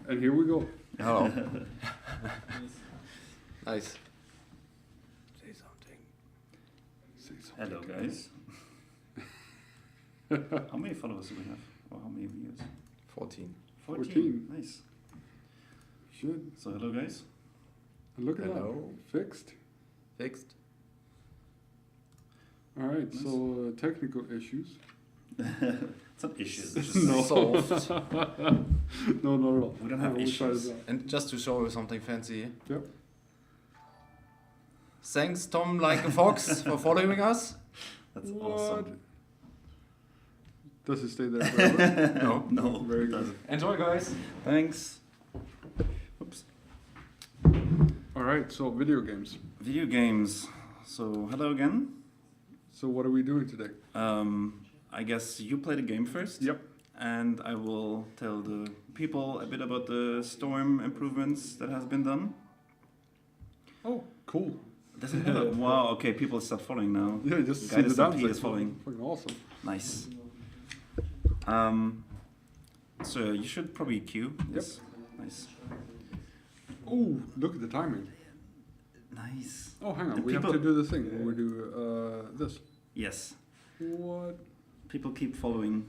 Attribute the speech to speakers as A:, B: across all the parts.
A: And here we go.
B: Hello. Nice.
A: Say something. Say something.
C: Hello, guys. How many followers do we have? Or how many views?
B: 14.
A: 14.
C: Nice.
A: Shit.
C: So, hello, guys.
A: Look at
B: Hello.
A: that. Fixed.
B: Fixed.
A: All right.
C: Nice.
A: So technical issues.
C: It's not issues. It's just
A: No.
B: Solved.
A: No, not at all.
C: We don't have
A: We'll try
C: issues.
A: this out.
B: And just to show you something fancy.
A: Yep.
B: Thanks, Tom like a fox, for following us.
C: That's
A: What?
C: awesome.
A: Does it stay there forever?
B: No.
C: No.
A: Very
C: it
A: good.
C: doesn't.
B: Enjoy, guys.
C: Thanks. Oops.
A: All right. So video games.
C: Video games. So, hello again.
A: So what are we doing today?
C: I guess you play the game first.
A: Yep.
C: And I will tell the people a bit about the storm improvements that has been done.
A: Oh, cool.
C: Does it have wow, okay, people start following now.
A: Yeah, just see
C: Guidance
A: the
C: and
A: dance.
C: Pete is following.
A: Fucking awesome.
C: Nice. So you should probably queue. Yes. Nice.
A: Oh, look at the timing.
C: Nice.
A: Oh, hang on.
C: And
A: We have
C: people-
A: to do the thing where we do this.
C: Yes.
A: What?
C: People keep following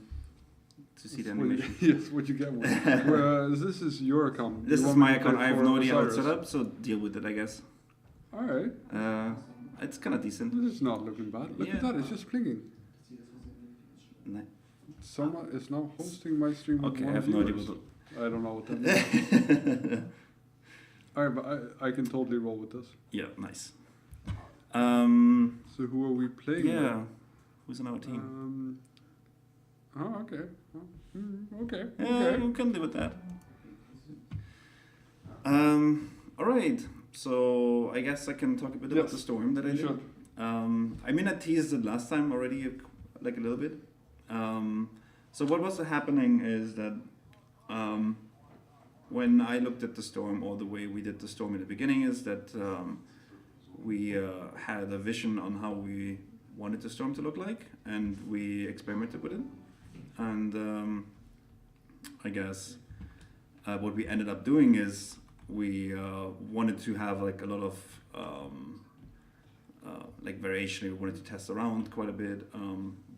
C: to see the
A: That's what you-
C: animation.
A: yes, what you get with. Whereas this is your account.
C: This
A: You
C: is
A: want me
C: my
A: to
C: account.
A: play
C: I have
A: for
C: no idea how it's
A: Osiris?
C: set up, so deal with it, I guess.
A: All right.
C: It's kind of decent.
A: This is not looking bad. Look
C: Yeah.
A: at that. It's just plinking.
C: Ni-
A: Someone is now hosting my stream with
C: Okay, I
A: one
C: have no idea
A: viewers.
C: what.
A: I don't know what that means. All right, but I can totally roll with this.
C: Yeah, nice.
A: So who are we playing
C: Yeah. Who's on our
A: with?
C: team?
A: Oh, okay. Oh, okay.
C: Yeah,
A: Okay.
C: we can live with that. All right. So I guess I can talk a bit about
A: Yes,
C: the storm that I
A: You
C: did.
A: should.
C: I mean, I teased it last time already, like a little bit. So what was happening is that when I looked at the storm, or the way we did the storm in the beginning, is that we had a vision on how we wanted the storm to look like, and we experimented with it. And I guess what we ended up doing is we wanted to have like a lot of like variation. We wanted to test around quite a bit,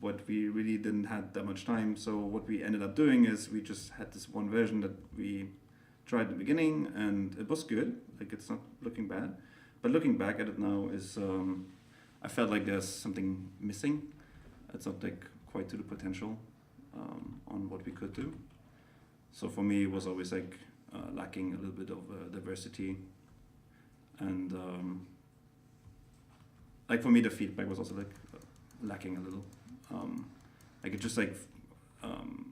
C: but we really didn't have that much time. So what we ended up doing is we just had this one version that we tried at the beginning, and it was good. Like, it's not looking bad, but looking back at it now is I felt like there's something missing. It's not like quite to the potential on what we could do. So for me, it was always like lacking a little bit of diversity, and like for me, the feedback was also like lacking a little. Like it just like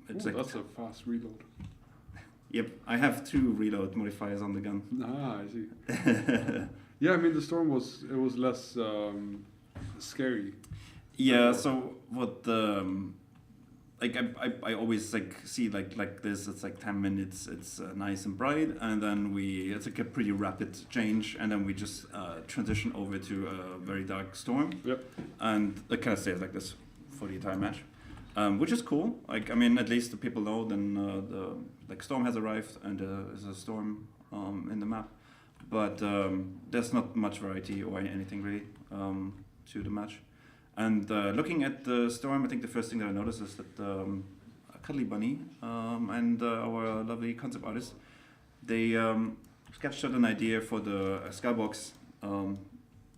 C: it's
A: Ooh,
C: like
A: that's a fast reload.
C: yep. I have 2 reload modifiers on the gun.
A: Ah, I see. Yeah, I mean the storm was less scary.
C: Yeah. So what like I always like see like this. It's like 10 minutes. It's nice and bright, and then it's like a pretty rapid change, and then we just transition over to a very dark storm.
A: Yep.
C: And it kind of stays like this for the entire match, which is cool. Like, I mean, at least the people know then the like storm has arrived, and there's a storm in the map, but there's not much variety or anything really to the match. And looking at the storm, I think the first thing that I noticed is that Cuddly Bunny and our lovely concept artist, they sketched out an idea for the skybox.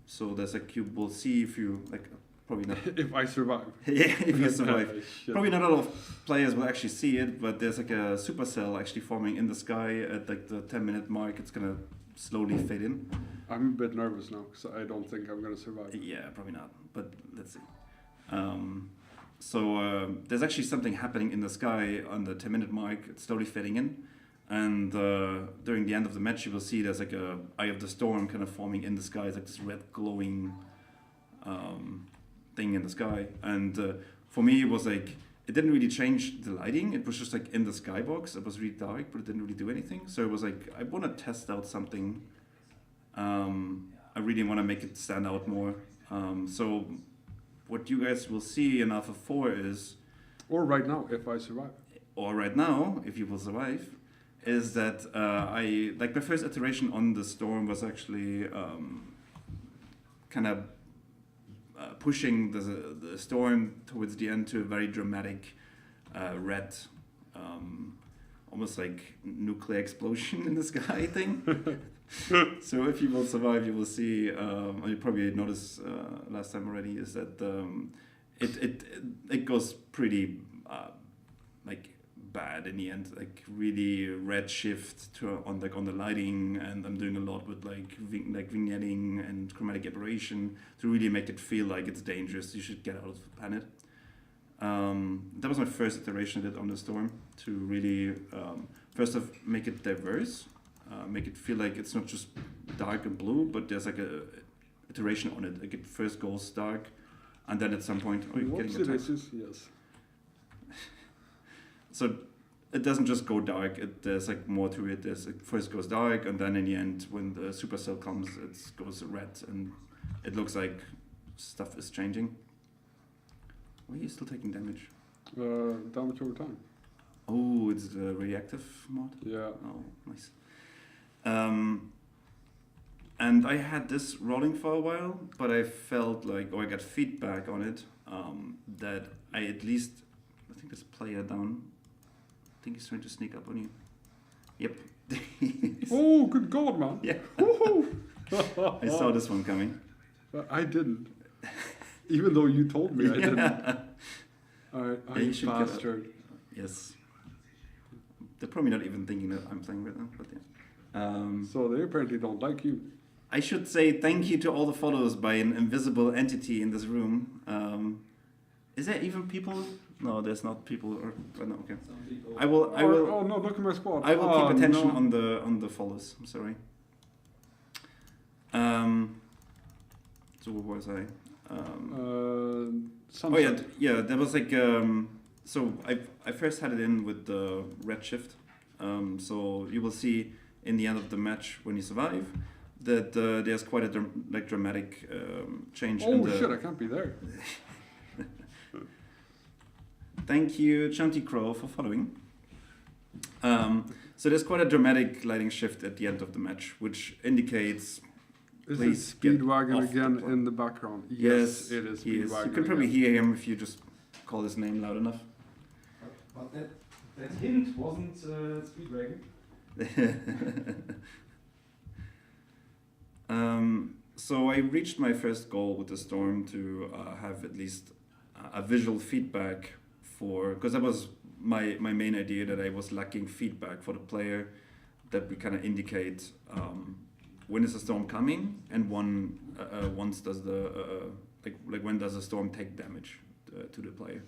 C: So there's like, you will see if you like, probably not.
A: If I survive.
C: Yeah, if you survive.
A: Shit.
C: Probably not a lot of players will actually see it, but there's like a supercell actually forming in the sky at like the 10-minute mark. It's gonna slowly fade in.
A: I'm a bit nervous now because I don't think I'm gonna survive.
C: Yeah, probably not, but let's see. So there's actually something happening in the sky on the 10-minute mark. It's slowly fading in, and during the end of the match, you will see there's like a eye of the storm kind of forming in the sky. It's like this red glowing thing in the sky, and for me, it was like it didn't really change the lighting. It was just like in the skybox. It was really dark, but it didn't really do anything. So it was like I want to test out something. I really want to make it stand out more. So what you guys will see in Alpha 4 is,
A: Or right now, if I survive.
C: or right now, if you will survive, is that I like my first iteration on the storm was actually kind of pushing the storm towards the end to a very dramatic red, almost like nuclear explosion in the sky thing. So if you will survive, you will see. You probably noticed last time already is that it goes pretty like bad in the end, like really red shift to on the lighting, and I'm doing a lot with like vignetting and chromatic aberration to really make it feel like it's dangerous. You should get out of the planet. That was my first iteration I did on the storm to really first off make it diverse, make it feel like it's not just dark and blue, but there's like a iteration on it. Like it first goes dark, and then at some point, oh, you're getting attacked.
A: Yes.
C: So it doesn't just go dark. There's like more to it. It first goes dark, and then in the end, when the supercell comes, it goes red, and it looks like stuff is changing. Why are you still taking damage?
A: Damage over time.
C: Oh, it's the reactive mod?
A: Yeah.
C: Oh, nice. And I had this rolling for a while, but I felt like, or I got feedback on it, that I at least, I think there's a player down. I think he's trying to sneak up on you. Yep.
A: Oh, good God, man.
C: Yeah.
A: Woohoo!
C: I saw this one coming.
A: I didn't. Even though you told me I didn't.
C: You should get
A: bastard.
C: Yes. They're probably not even thinking that I'm playing right now, but yeah.
A: So they apparently don't like you.
C: I should say thank you to all the follows by an invisible entity in this room. Is there even people? No, there's not people. Or no, okay. I will.
A: Oh no! Look at my squad.
C: I will keep attention
A: no.
C: on the follows. I'm sorry. So what was I? Oh yeah. There was like so I first had it in with the red shift. So you will see in the end of the match when you survive that there's quite a dramatic change.
A: Oh
C: in the
A: shit! I can't be there.
C: Thank you, Chanty Crow, for following. So there's quite a dramatic lighting shift at the end of the match, which indicates.
A: Is it
C: Please get
A: Speedwagon
C: off the
A: again
C: clock.
A: in the background?
C: Yes,
A: it is
C: he is.
A: Speedwagon.
C: You can probably
A: again.
C: hear him if you just call his name loud enough.
D: But that hint wasn't Speedwagon.
C: So I reached my first goal with the storm to have at least a visual feedback for, because that was my main idea, that I was lacking feedback for the player that we kind of indicate when is the storm coming and once does the like when does the storm take damage to the player.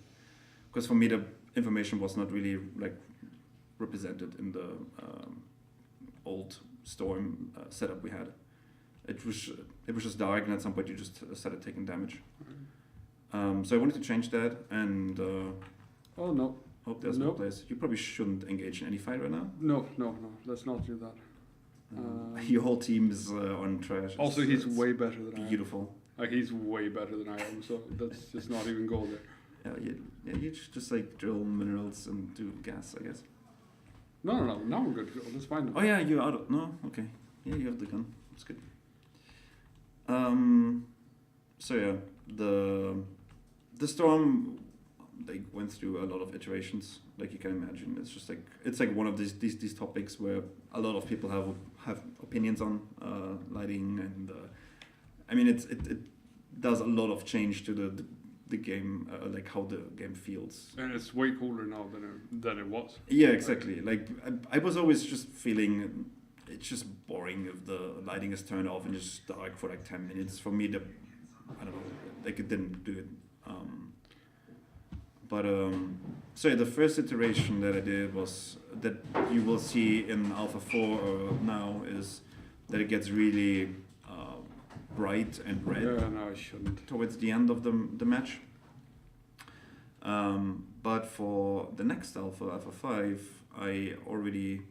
C: Because for me the information was not really like represented in the old storm setup we had. It was just dark, and at some point you just started taking damage. So I wanted to change that, and
A: Oh no!
C: hope there's no
A: Nope.
C: place. You probably shouldn't engage in any fight right now.
A: No! Let's not do that.
C: Your whole team is on trash.
A: Also, he's way better than I am.
C: beautiful.
A: Like he's way better than I am. So that's just not even go there.
C: You just like drill minerals and do gas, I guess.
A: No. Now we're good to go. Let's find him.
C: Oh yeah, you're out of no. Okay, yeah, you have the gun. That's good. So yeah, the storm like went through a lot of iterations, like you can imagine. It's like one of these topics where a lot of people have opinions on lighting, and I mean it does a lot of change to the game, like how the game feels.
A: And it's way cooler now than it was.
C: Yeah, exactly. Like I was always just feeling it's just boring if the lighting is turned off and just dark for like 10 minutes. For me, I don't know, like it didn't do it. So yeah, the first iteration that I did was that you will see in Alpha 4 now is that it gets really bright and red.
A: Yeah, no, I shouldn't.
C: Towards the end of the match. But for the next Alpha 5, I already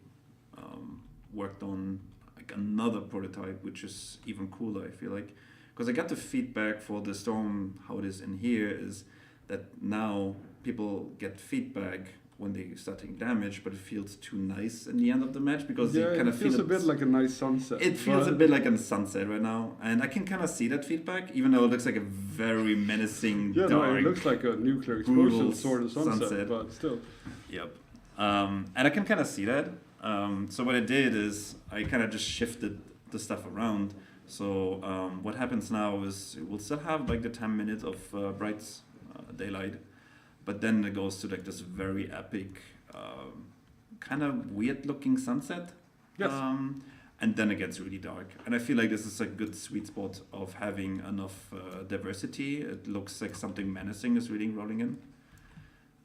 C: worked on like another prototype, which is even cooler, I feel like. Because I got the feedback for the storm, how it is in here, is that now people get feedback when they start taking damage, but it feels too nice in the end of the match because you kind
A: it
C: of feel
A: feels a bit like a nice sunset.
C: it feels a bit like a sunset right now, and I can kind of see that feedback, even though it looks like a very menacing,
A: Yeah,
C: dark,
A: no, it looks like a nuclear
C: brutal
A: explosion sort of sunset, but still.
C: Yep. And I can kind of see that. So what I did is I kind of just shifted the stuff around. So what happens now is we'll still have like the 10 minutes of bright daylight, but then it goes to like this very epic, kind of weird looking sunset.
A: Yes.
C: And then it gets really dark. And I feel like this is a good sweet spot of having enough diversity. It looks like something menacing is really rolling in.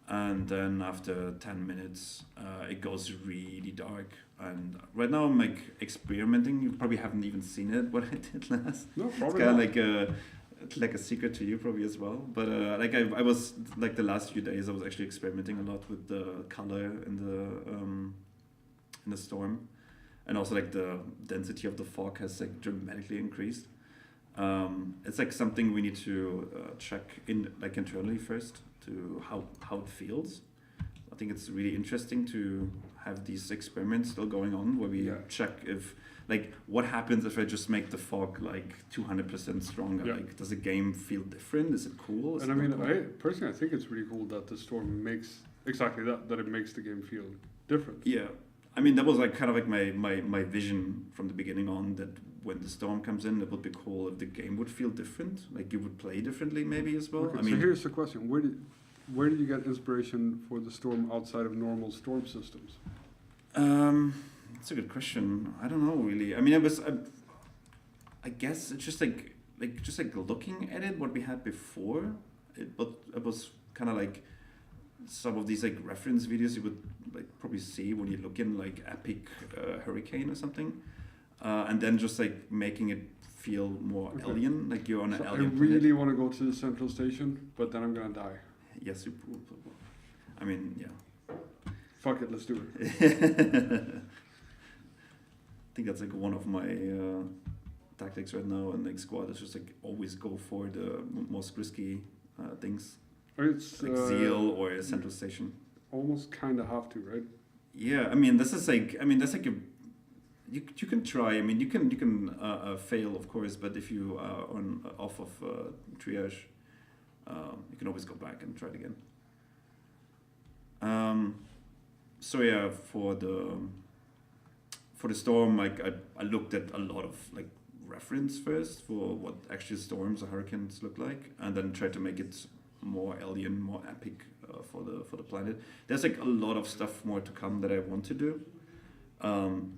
C: And then after 10 minutes, it goes really dark. And right now I'm like experimenting. You probably haven't even seen it, what I did last.
A: No,
C: It's
A: probably
C: kind
A: not.
C: of like a secret to you probably as well. But like I was like the last few days I was actually experimenting a lot with the color in the storm. And also like the density of the fog has like dramatically increased. It's like something we need to check in like internally first to how it feels. I think it's really interesting to have these experiments still going on where we check if like what happens if I just make the fog like 200% stronger.
A: Yeah.
C: Like does the game feel different? Is it cool? Is
A: And
C: it
A: I mean,
C: not cool?
A: personally, I think it's really cool that the storm makes exactly that it makes the game feel different.
C: Yeah, I mean that was like kind of like my vision from the beginning on, that when the storm comes in, it would be cool if the game would feel different, like you would play differently maybe as well.
A: Okay,
C: I
A: so
C: mean,
A: here's the question: where did you get inspiration for the storm outside of normal storm systems?
C: that's a good question. I don't know really. I mean, I guess it's just like looking at it, what we had before. But it was kind of like some of these like reference videos you would like probably see when you look in like epic hurricane or something, and then just like making it feel more
A: Okay.
C: alien, like you're on an
A: So I
C: alien
A: really
C: planet.
A: want to go to the central station, but then I'm gonna die.
C: Yes, I mean, yeah.
A: Fuck it, let's do it.
C: I think that's like one of my tactics right now in like squad is just like always go for the most risky things,
A: It's
C: like Zeal or a central station.
A: almost kind of have to, right?
C: Yeah, I mean that's like a you can try. I mean you can fail of course, but if you are off of triage, you can always go back and try it again. So yeah, for the storm, like I looked at a lot of like reference first for what actually storms or hurricanes look like, and then tried to make it more alien, more epic for the planet. There's like a lot of stuff more to come that I want to do.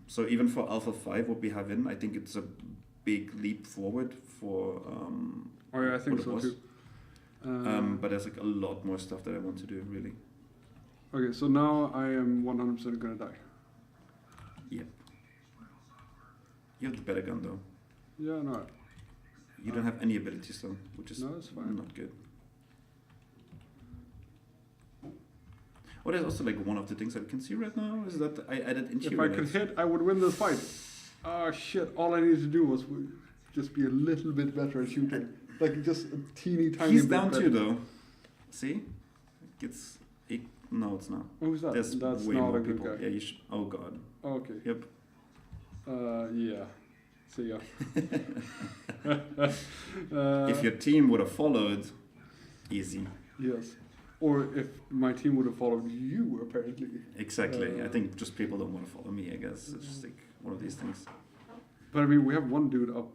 C: So even for Alpha 5, what we have in, I think it's a big leap forward for.
A: Oh yeah, I think
C: what it
A: so
C: was.
A: too.
C: But there's like a lot more stuff that I want to do, really.
A: Okay, so now I am 100% gonna die.
C: Yep. You have the better gun though.
A: Yeah, no,
C: You don't have any abilities though, which is
A: no, that's fine.
C: not good. What is also like one of the things that we can see right now is that I added
A: If
C: interior
A: I could
C: lights.
A: hit, I would win this fight. Ah shit! All I needed to do was just be a little bit better at shooting, like just a teeny tiny
C: He's
A: bit
C: down
A: better.
C: too though. See? No, it's not.
A: Who's that?
C: There's
A: That's
C: way
A: not
C: more
A: a good
C: people.
A: guy.
C: Yeah, you should. Oh god.
A: Okay.
C: Yep.
A: Yeah. See ya.
C: If your team would have followed, easy.
A: Yes. Or if my team would have followed you, apparently.
C: Exactly. I think just people don't want to follow me. I guess it's just like one of these things.
A: But I mean, we have one dude up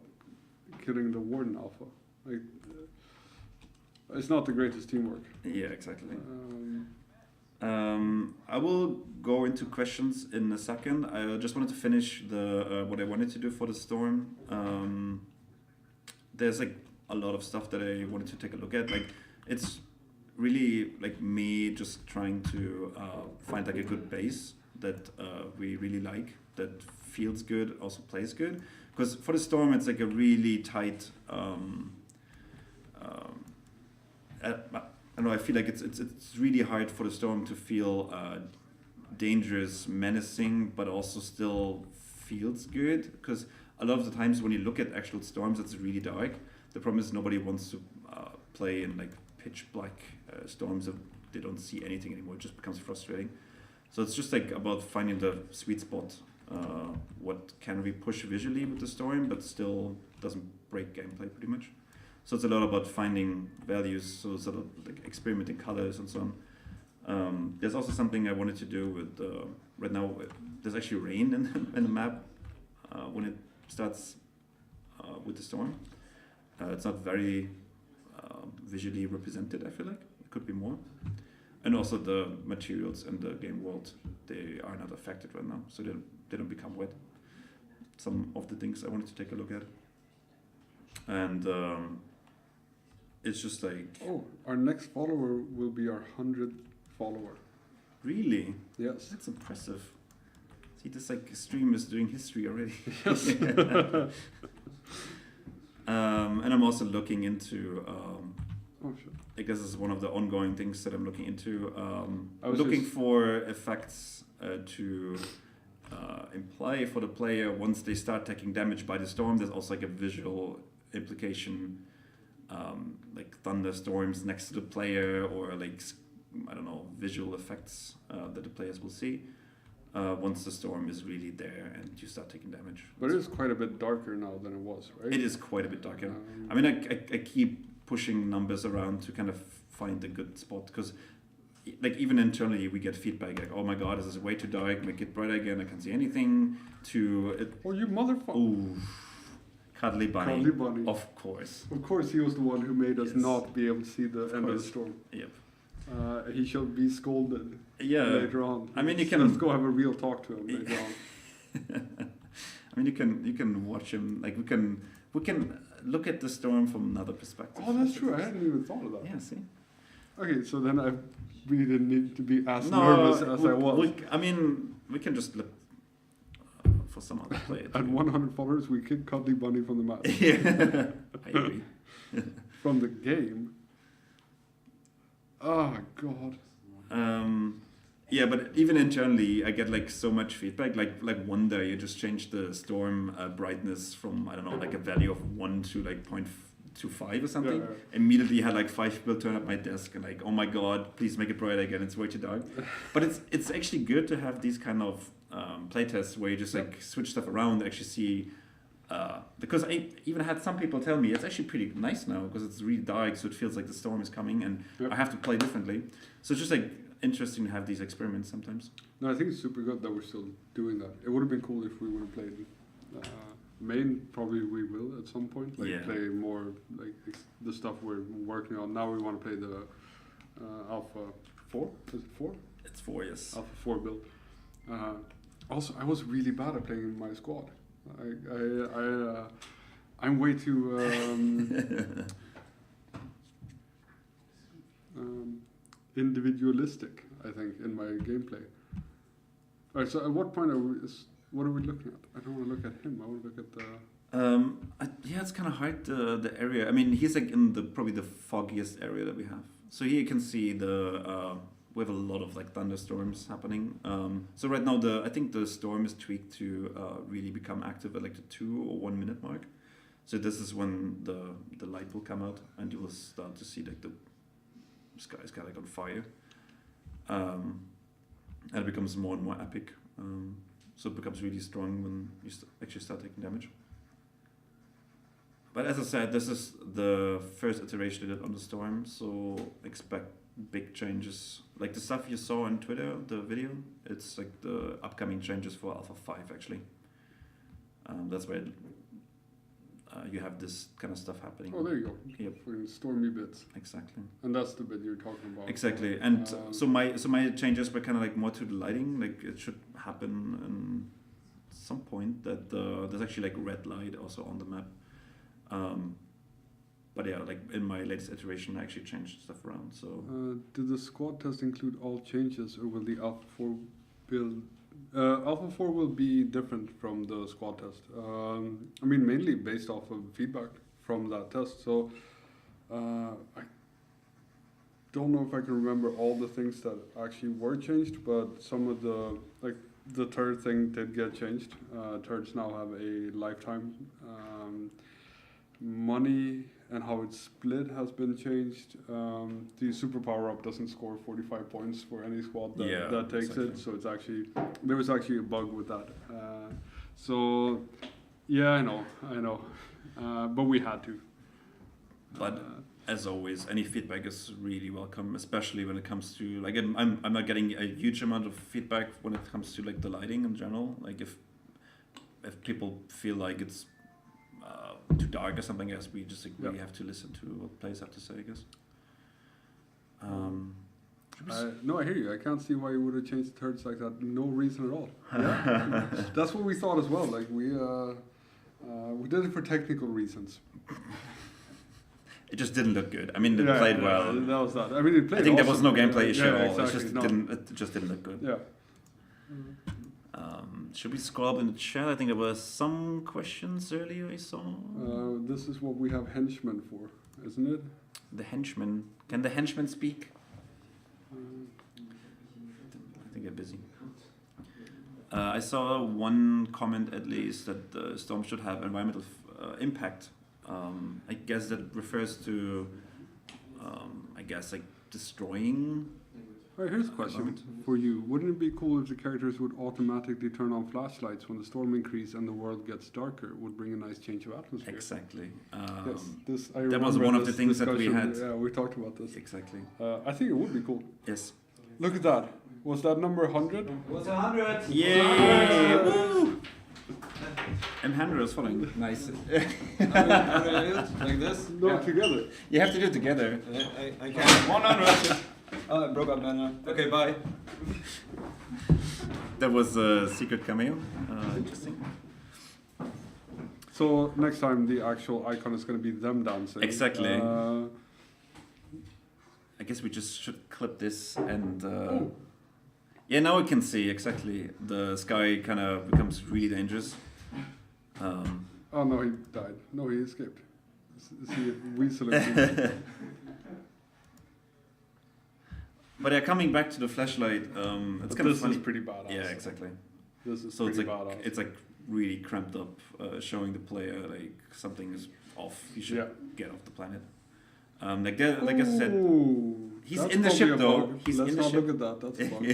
A: killing the Warden Alpha. Like, it's not the greatest teamwork.
C: Yeah, exactly. I will go into questions in a second. I just wanted to finish the what I wanted to do for the storm. There's like a lot of stuff that I wanted to take a look at. Like it's really like me just trying to find like a good base that we really like, that feels good, also plays good. Because for the storm, it's like a really tight. I don't know. I feel like it's really hard for the storm to feel dangerous, menacing, but also still feels good. Because a lot of the times when you look at actual storms, it's really dark. The problem is nobody wants to play in like pitch black storms. they don't see anything anymore. It just becomes frustrating. So it's just like about finding the sweet spot. What can we push visually with the storm, but still doesn't break gameplay pretty much. So it's a lot about finding values, so sort of like experimenting colors and so on. There's also something I wanted to do with right now. There's actually rain in the map when it starts with the storm. It's not very visually represented. I feel like it could be more. And also the materials in the game world, they are not affected right now, so they don't become wet. Some of the things I wanted to take a look at. And it's just like...
A: Oh, our next follower will be our 100th follower.
C: Really?
A: Yes.
C: That's impressive. See, this like stream is doing history already.
A: Yes.
C: And I'm also looking into...
A: Oh, shit.
C: I guess this is one of the ongoing things that I'm looking into.
A: I was
C: Looking
A: just-
C: for effects to imply for the player once they start taking damage by the storm. There's also like a visual implication, like thunderstorms next to the player, or like, I don't know, visual effects that the players will see once the storm is really there and you start taking damage.
A: But it is quite a bit darker now than it was, right?
C: It is quite a bit darker.
A: Um,
C: I mean, I keep pushing numbers around to kind of find a good spot, because like even internally we get feedback like, oh my god, this is way too dark, make it brighter again, I can't see anything, to it.
A: Oh, you motherfucker.
C: Ooh, Cuddly Bunny.
A: Cuddly Bunny.
C: Of course.
A: Of course, he was the one who made us
C: Yes.
A: not be able to see the end of the
C: course.
A: storm.
C: Yep.
A: He shall be scolded
C: Yeah.
A: later on.
C: I mean, you
A: Let's
C: can-
A: go have a real talk to him later on.
C: I mean, you can watch him, like we can look at the storm from another perspective.
A: Oh, that's true. I hadn't even thought of that.
C: Yeah, see?
A: Okay, so then I really didn't need to be as nervous as I was.
C: I mean, we can just look for some other player.
A: At
C: too.
A: 100 followers, we kick Cuddly Bunny from the map.
C: Yeah, I agree.
A: From the game. Oh, God.
C: Yeah, but even internally, I get like so much feedback. Like one day, you just change the storm brightness from, I don't know, like a value of 1 to like 0.25 or something.
A: Yeah.
C: Immediately had like 5 people turn up my desk and like, oh my god, please make it brighter again. It's way too dark. But it's actually good to have these kind of playtests where you just like switch stuff around and actually see. Because I even had some people tell me it's actually pretty nice now because it's really dark, so it feels like the storm is coming and
A: Yep.
C: I have to play differently. So it's just like interesting to have these experiments sometimes.
A: No, I think it's super good that we're still doing that. It would have been cool if we would have played main. Probably we will at some point. Like
C: Yeah.
A: play more like the stuff we're working on. Now we want to play the Alpha 4. Is it 4?
C: It's 4 years.
A: Alpha 4 build. Also, I was really bad at playing in my squad. I'm way too individualistic, I think, in my gameplay. Alright, so at what point what are we looking at? I don't want to look at him. I want to look at the.
C: Yeah, it's kind of hard, the area. I mean, he's like in probably the foggiest area that we have. So here you can see we have a lot of like thunderstorms happening. So right now I think the storm is tweaked to really become active at like the 2 or 1 minute mark. So this is when the light will come out and you will start to see like the sky's kind of like on fire. And it becomes more and more epic. So it becomes really strong when you actually start taking damage. But as I said, this is the first iteration I did on the storm, so expect big changes. Like the stuff you saw on Twitter, the video, it's like the upcoming changes for Alpha 5 actually. That's where you have this kind of stuff happening.
A: Oh, there you go.
C: Yep.
A: Fucking stormy bits,
C: Exactly.
A: and that's the bit you're talking about.
C: Exactly. And so my changes were kind of like more to the lighting. Like it should happen in some point that there's actually like red light also on the map. But yeah, like in my latest iteration, I actually changed stuff around. So
A: Did the squad test include all changes, or will the Alpha 4 build? Alpha 4 will be different from the squad test. I mean, mainly based off of feedback from that test. So I don't know if I can remember all the things that actually were changed, but some of the turret thing did get changed. Turrets now have a lifetime. Money and how it's split has been changed. The super power up doesn't score 45 points for any squad that takes
C: exactly.
A: it. So it's actually there was actually a bug with that. So yeah, I know, but we had to.
C: But as always, any feedback is really welcome, especially when it comes to like I'm not getting a huge amount of feedback when it comes to like the lighting in general. Like if people feel like it's too dark or something, I guess we just really have to listen to what players have to say, I guess.
A: No, I hear you. I can't see why you would have changed the turrets like that. No reason at all. Yeah, that's what we thought as well. Like we did it for technical reasons.
C: It just didn't look good. I mean, it played well.
A: That was that. I mean, it played.
C: I think there
A: awesome.
C: was no gameplay issue at all.
A: Exactly.
C: It just didn't look good.
A: Yeah.
C: Should we scroll up in the chat? I think there were some questions earlier I saw.
A: This is what we have henchmen for, isn't it?
C: The henchmen. Can the henchmen speak? I think they're busy. I saw one comment at least that the storm should have environmental impact. I guess that refers to, like destroying.
A: All right, here's a question for you. Wouldn't it be cool if the characters would automatically turn on flashlights when the storm increases and the world gets darker? Would bring a nice change of atmosphere.
C: Exactly.
A: Yes,
C: that was one of the things that we had.
A: Yeah, we talked about this.
C: Exactly.
A: I think it would be cool.
C: Yes.
A: Look at that. Was that number 100?
D: Was 100.
C: Yay! Woo! M100 is following. Nice.
D: How do I do it? Like this?
A: No, together.
C: You have to do it together.
D: I can. 100. Oh, I broke up banner. Okay, bye.
C: That was a secret cameo. Interesting.
A: So next time the actual icon is going to be them dancing.
C: Exactly. I guess we just should clip this and. Yeah, now we can see exactly. The sky kind of becomes really dangerous.
A: Oh no, he died. No, he escaped. See, weaseling.
C: But coming back to the flashlight, it's kind of funny.
A: This is pretty badass.
C: Yeah, exactly.
A: This is
C: So
A: pretty
C: it's like
A: badass.
C: it's like really cramped up, showing the player like something is off. He should get off the planet. Like I said, he's
A: that's
C: in the
A: probably
C: ship
A: a
C: though.
A: bug.
C: He's
A: Let's
C: in the
A: not
C: ship.
A: look at that. That's a bug.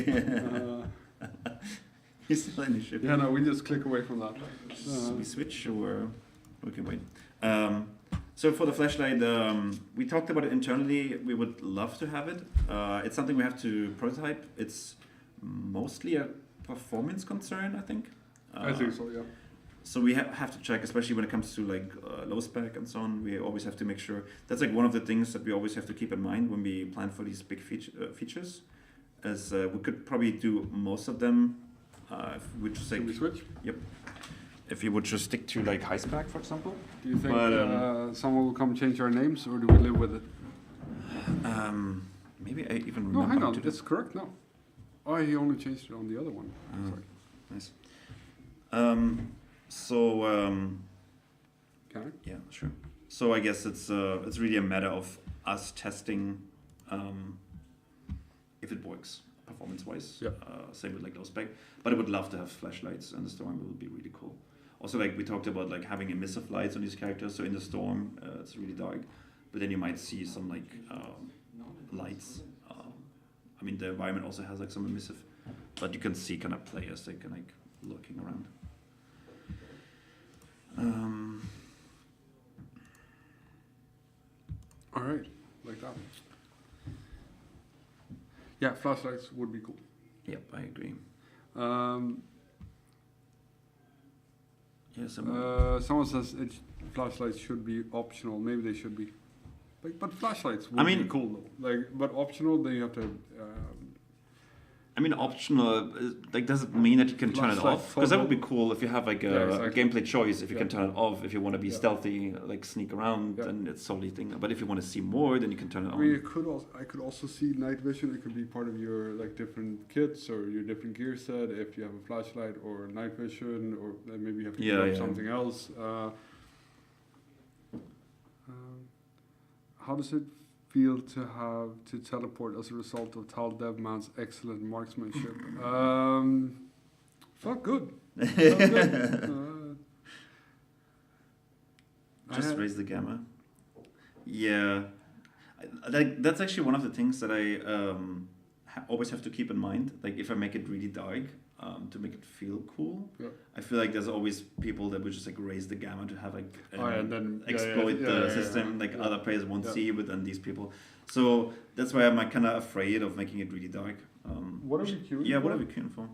C: He's still in the ship.
A: Yeah, no, we just click away from that.
C: We switch or we can wait. So for the flashlight, we talked about it internally. We would love to have it. It's something we have to prototype. It's mostly a performance concern, I think.
A: I think so, yeah.
C: So we have to check, especially when it comes to like low spec and so on. We always have to make sure. That's like one of the things that we always have to keep in mind when we plan for these big features. As we could probably do most of them if we just
A: Should we switch?
C: Yep. If you would just stick to like high spec, for example.
A: Do you think
C: But,
A: someone will come change our names, or do we live with it?
C: Maybe I even
A: No,
C: remember.
A: hang on.
C: to do-
A: It's correct now. Oh, he only changed it on the other one.
C: Oh.
A: Sorry.
C: Nice.
A: Can I?
C: Yeah, sure. So I guess it's really a matter of us testing if it works performance-wise.
A: Yeah.
C: Same with like low spec, but I would love to have flashlights in the storm. It would be really cool. Also, like we talked about, like having emissive lights on these characters. So in the storm, it's really dark, but then you might see some like lights. I mean, the environment also has like some emissive, but you can see kind of players that can like looking around.
A: All right, like that. Yeah, flashlights would be cool.
C: Yep, I agree.
A: Um,
C: Yeah,
A: someone says flashlights should be optional. Maybe they should be. But flashlights would be cool though. Like, but optional, then you have to.
C: I mean, optional, like, does it mean that you can turn it
A: Flashlight
C: off? Because that would be cool if you have like a
A: exactly.
C: gameplay choice. If you can turn it off, if you want to be
A: Yeah.
C: stealthy, like sneak around, then it's solely thing. But if you want to see more, then you can turn it
A: I mean,
C: on.
A: I could also see night vision. It could be part of your like different kits or your different gear set. If you have a flashlight or night vision, or maybe you have to grab something else. How does it feel to have to teleport as a result of Tal Devman's excellent marksmanship? Felt good. Felt good.
C: Just raise the gamma. Yeah, like that's actually one of the things that I always have to keep in mind. Like if I make it really dark, to make it feel cool,
A: Yeah.
C: I feel like there's always people that would just like raise the gamma to have like
A: And then
C: exploit the system like other players won't
A: Yeah.
C: see, but then these people. So that's why I'm like kind of afraid of making it really dark.
A: What are we queuing
C: Yeah,
A: for?
C: what are we queuing for?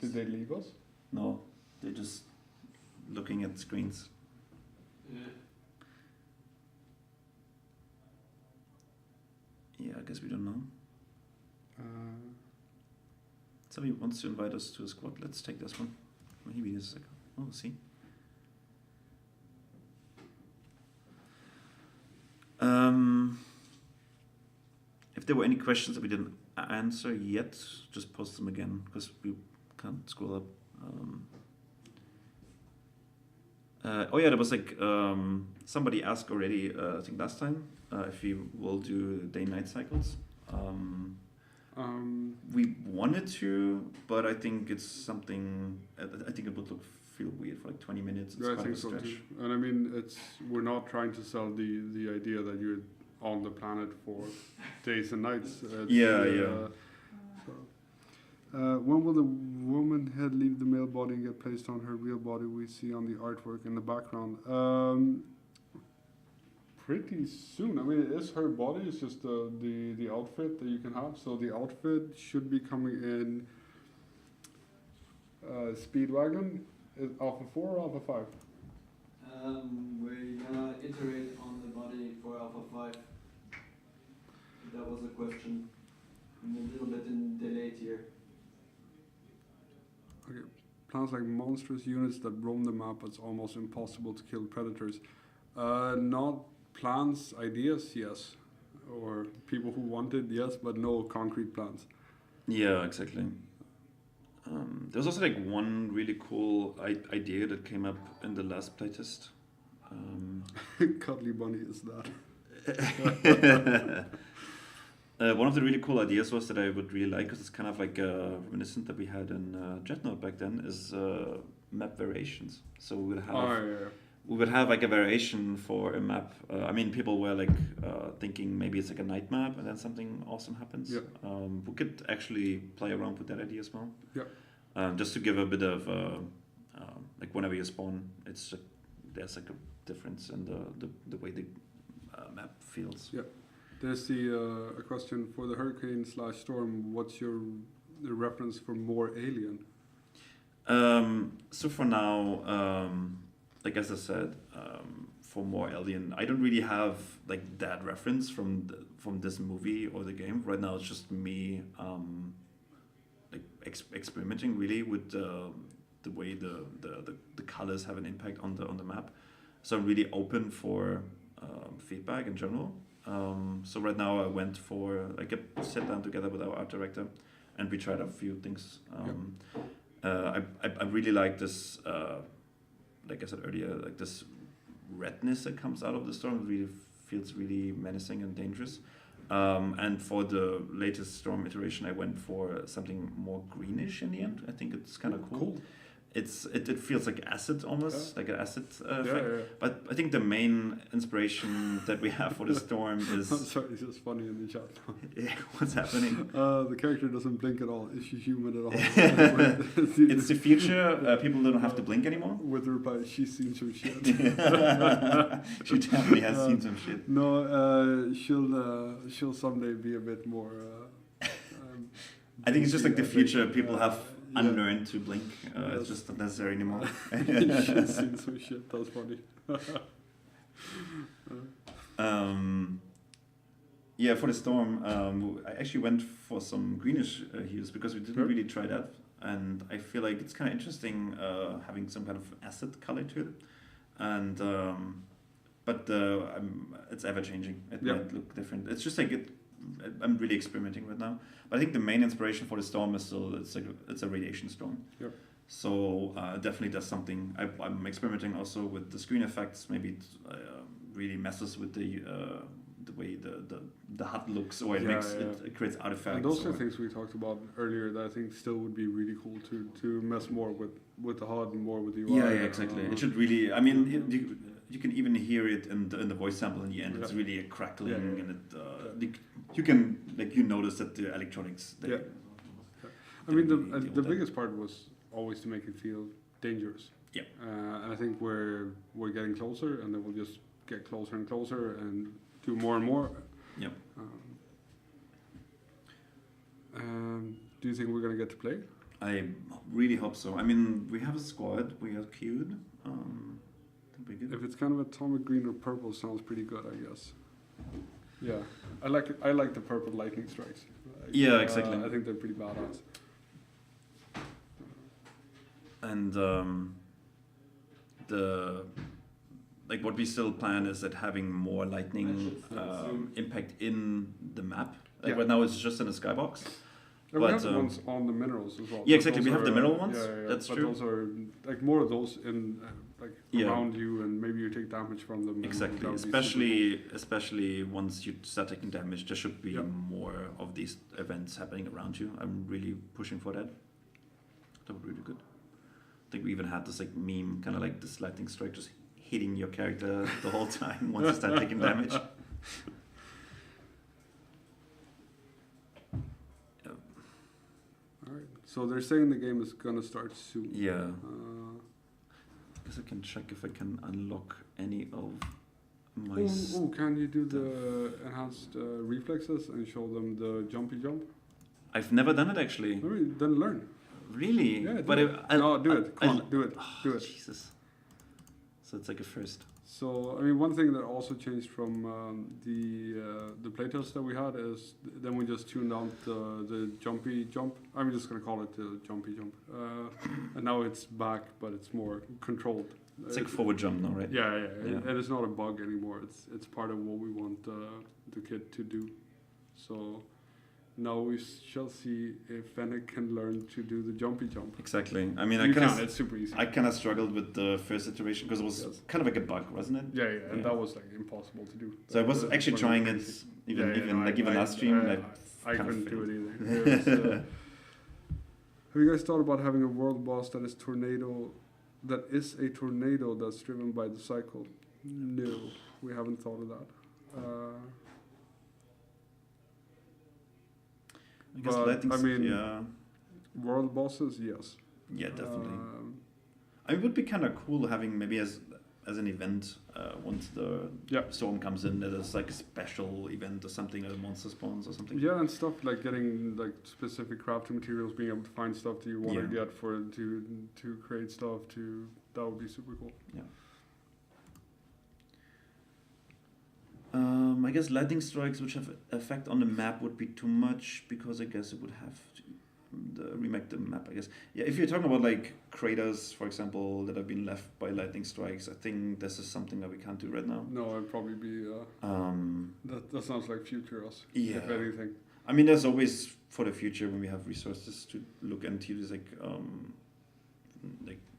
A: Did they leave us?
C: No, they're just looking at screens. Yeah, I guess we don't know. Somebody wants to invite us to a squad. Let's take this one. Maybe this is like, oh, see. If there were any questions that we didn't answer yet, just post them again because we can't scroll up. Oh yeah, there was like somebody asked already. I think last time if we will do day-night cycles. We wanted to, but I think it's something. I think it would feel weird for like 20 minutes. It's
A: Yeah, I
C: quite
A: think
C: a
A: so
C: stretch.
A: too. And I mean, we're not trying to sell the idea that you're on the planet for days and nights.
C: Yeah.
A: When will the woman head leave the male body and get placed on her real body we see on the artwork in the background? Pretty soon. I mean, it is her body. It's just the outfit that you can have. So the outfit should be coming in Speedwagon. Is Alpha 4 or Alpha 5?
E: We're gonna iterate on the body for Alpha 5. That was a question. I'm a little bit delayed here.
A: Okay. Plants like monstrous units that roam the map. It's almost impossible to kill predators. Not plans, ideas, yes. Or people who wanted, yes, but no concrete plans.
C: Yeah, exactly. There's also like one really cool idea that came up in the last playtest.
A: Cuddly bunny is that.
C: One of the really cool ideas was that I would really like, because it's kind of like reminiscent that we had in Dreadnought back then, is map variations. So we would have we would have like a variation for a map. I mean, people were like thinking maybe it's like a night map and then something awesome happens.
A: Yeah.
C: We could actually play around with that idea as well.
A: Yeah.
C: Just to give a bit of like whenever you spawn, it's there's like a difference in the way the map feels.
A: Yeah. There's a question for the hurricane/storm. What's the reference for more alien?
C: So for now, like as I said, for more alien, I don't really have like that reference from this movie or the game. Right now, it's just me like experimenting really with the way the colors have an impact on the map. So I'm really open for feedback in general. So right now I went for like a sit down together with our art director, and we tried a few things. I really like this. Like I said earlier, like this redness that comes out of the storm really feels really menacing and dangerous. And for the latest storm iteration, I went for something more greenish in the end. I think it's kind of cool. It feels like acid almost, like an acid effect.
A: Yeah.
C: But I think the main inspiration that we have for the storm is...
A: I'm sorry, it's just funny in the chat.
C: What's happening?
A: The character doesn't blink at all. Is she human at all?
C: It's the future. People don't have to blink anymore.
A: With the reply, she's seen some shit.
C: She definitely has seen some shit.
A: No, she'll someday be a bit more...
C: I think it's just like the future. People have
A: yeah.
C: unlearned to blink. It's just not necessary anymore.
A: She's seen some shit. That's funny.
C: Yeah, for the storm, I actually went for some greenish hues because we didn't really try that, and I feel like it's kind of interesting having some kind of acid color to it, and but it's ever changing. It might look different. It's just like I'm really experimenting right now, but I think the main inspiration for the storm is still it's a radiation storm.
A: Yep.
C: So it definitely does something. I'm experimenting also with the screen effects. Maybe it really messes with the way the HUD looks, or it creates artifacts.
A: And those are things we talked about earlier that I think still would be really cool to mess more with the HUD and more with the UI.
C: Yeah, exactly. It should really. I mean, you can even hear it in the voice sample in the end. It's
A: Yeah.
C: really a crackling,
A: Yeah, yeah.
C: and you can you notice that the electronics.
A: Yeah. I mean,
C: Didn't really deal
A: the
C: with that.
A: biggest part was always to make it feel dangerous.
C: Yeah.
A: And I think we're getting closer, and then we'll just get closer and closer and do more and more.
C: Yep.
A: Do you think we're gonna get to play?
C: I really hope so. I mean, we have a squad. We are queued. That'd be good.
A: If it's kind of atomic green or purple, sounds pretty good, I guess. Yeah, I like the purple lightning strikes. Like,
C: Yeah, exactly.
A: I think they're pretty badass.
C: And the like what we still plan is that having more lightning impact in the map. Like
A: Yeah.
C: right now it's just in the skybox.
A: And we
C: But,
A: have the ones on the minerals as well.
C: Yeah,
A: but
C: exactly.
A: those
C: We have the
A: are,
C: mineral ones.
A: Yeah,
C: That's
A: but
C: true.
A: those are like more of those in like
C: Yeah.
A: around you, and maybe you take damage from them. and
C: Exactly.
A: that would be super
C: Especially once you start taking damage, there should be
A: Yeah.
C: more of these events happening around you. I'm really pushing for that. That would be really good. I think we even had this like meme, kind of like this lightning strike just hitting your character the whole time once you start taking damage.
A: All right. So they're saying the game is gonna start soon.
C: Yeah.
A: Uh,
C: I guess I can check if I can unlock any of my.
A: can you do the enhanced reflexes and show them the jumpy jump?
C: I've never done it actually.
A: Maybe then learn.
C: Really?
A: Yeah, do
C: but
A: it. No, do it. Come on, do it. Do it.
C: Jesus. So it's like a first.
A: So I mean, one thing that also changed from the playtest that we had is then we just tuned out the jumpy jump. I'm just gonna call it the jumpy jump, and now it's back, but it's more controlled.
C: It's like forward jump now, right?
A: Yeah.
C: Yeah.
A: And it's not a bug anymore. It's part of what we want the kid to do. So now we shall see if fennekk can learn to do the jumpy jump.
C: Exactly. I mean,
A: You can. It's super easy.
C: I kind of struggled with the first iteration because it was
A: Yes.
C: kind of like a bug, wasn't it?
A: Yeah, and
C: Yeah.
A: that was like impossible to do.
C: So I was
A: That's
C: actually
A: what
C: trying
A: crazy.
C: it even
A: No,
C: last stream.
A: I
C: kind of
A: couldn't do
C: failed.
A: it either. It was, have you guys thought about having a world boss that is a tornado that's driven by the cycle? No, we haven't thought of that.
C: I guess
A: But,
C: lightning.
A: I mean,
C: yeah,
A: World bosses, yes.
C: yeah, definitely.
A: Um,
C: I mean, it would be kind of cool having maybe as an event once the
A: Yeah.
C: storm comes in. There's like a special event or something, a monster spawns or something.
A: Yeah, and stuff like getting like specific crafting materials, being able to find stuff that you want to
C: Yeah.
A: get to create stuff. That would be super cool.
C: I guess lightning strikes which have effect on the map would be too much because I guess it would have to remake the map. I guess if you're talking about like craters, for example, that have been left by lightning strikes, I think this is something that we can't do right now.
A: No, it'd probably be that sounds like future us.
C: Yeah.
A: If anything.
C: I mean, there's always for the future when we have resources to look into this like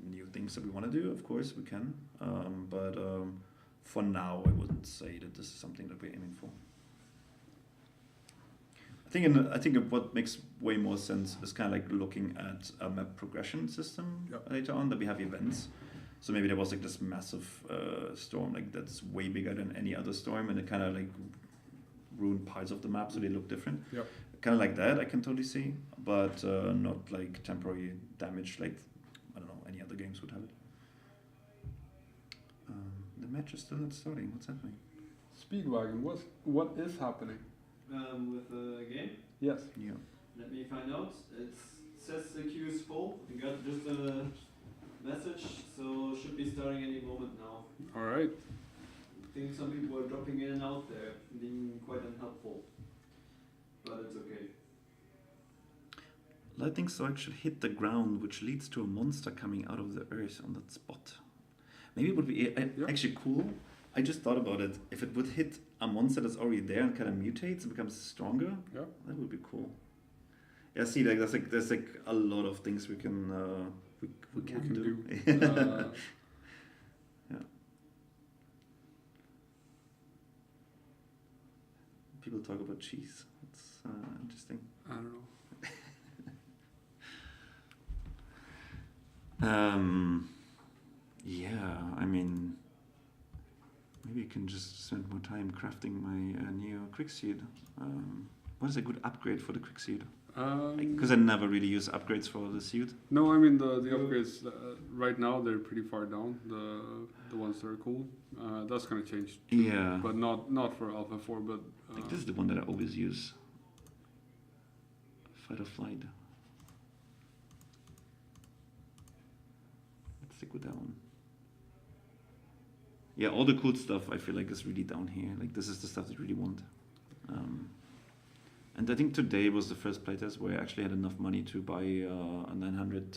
C: new things that we want to do. Of course, we can. But for now, I wouldn't say that this is something that we're aiming for. I think what makes way more sense is kind of like looking at a map progression system later on, that we have events. So maybe there was like this massive storm like that's way bigger than any other storm, and it kind of like ruined parts of the map so they look different.
A: Yep.
C: Kind of like that I can totally see, but not like temporary damage like I don't know any other games would have it. The match is still not starting. What's happening?
A: Speedwagon, what is happening?
E: With the game,
A: Yes.
C: Yeah.
E: let me find out. It says the queue is full. We got just a message, so should be starting any moment now.
A: All right.
E: I think some people are dropping in and out there, being quite unhelpful, but it's okay.
C: Lightning strike should hit the ground, which leads to a monster coming out of the earth on that spot. Maybe it would be actually cool. I just thought about it. If it would hit a monster that's already there and kind of mutates and becomes stronger, that would be cool. Yeah, see, like there's like a lot of things we can we can do. Yeah. People talk about cheese. It's interesting.
A: I don't know.
C: Yeah, I mean, maybe I can just spend more time crafting my new quickseed. What is a good upgrade for the quickseed? Because I never really use upgrades for the suit.
A: No, I mean the upgrades right now they're pretty far down. The ones that are cool. That's gonna change. Too,
C: Yeah.
A: but not for Alpha 4. But
C: Like this is the one that I always use. Fight or flight. Let's stick with that one. Yeah, all the cool stuff I feel like is really down here. Like this is the stuff that you really want. And I think today was the first playtest where I actually had enough money to buy a 900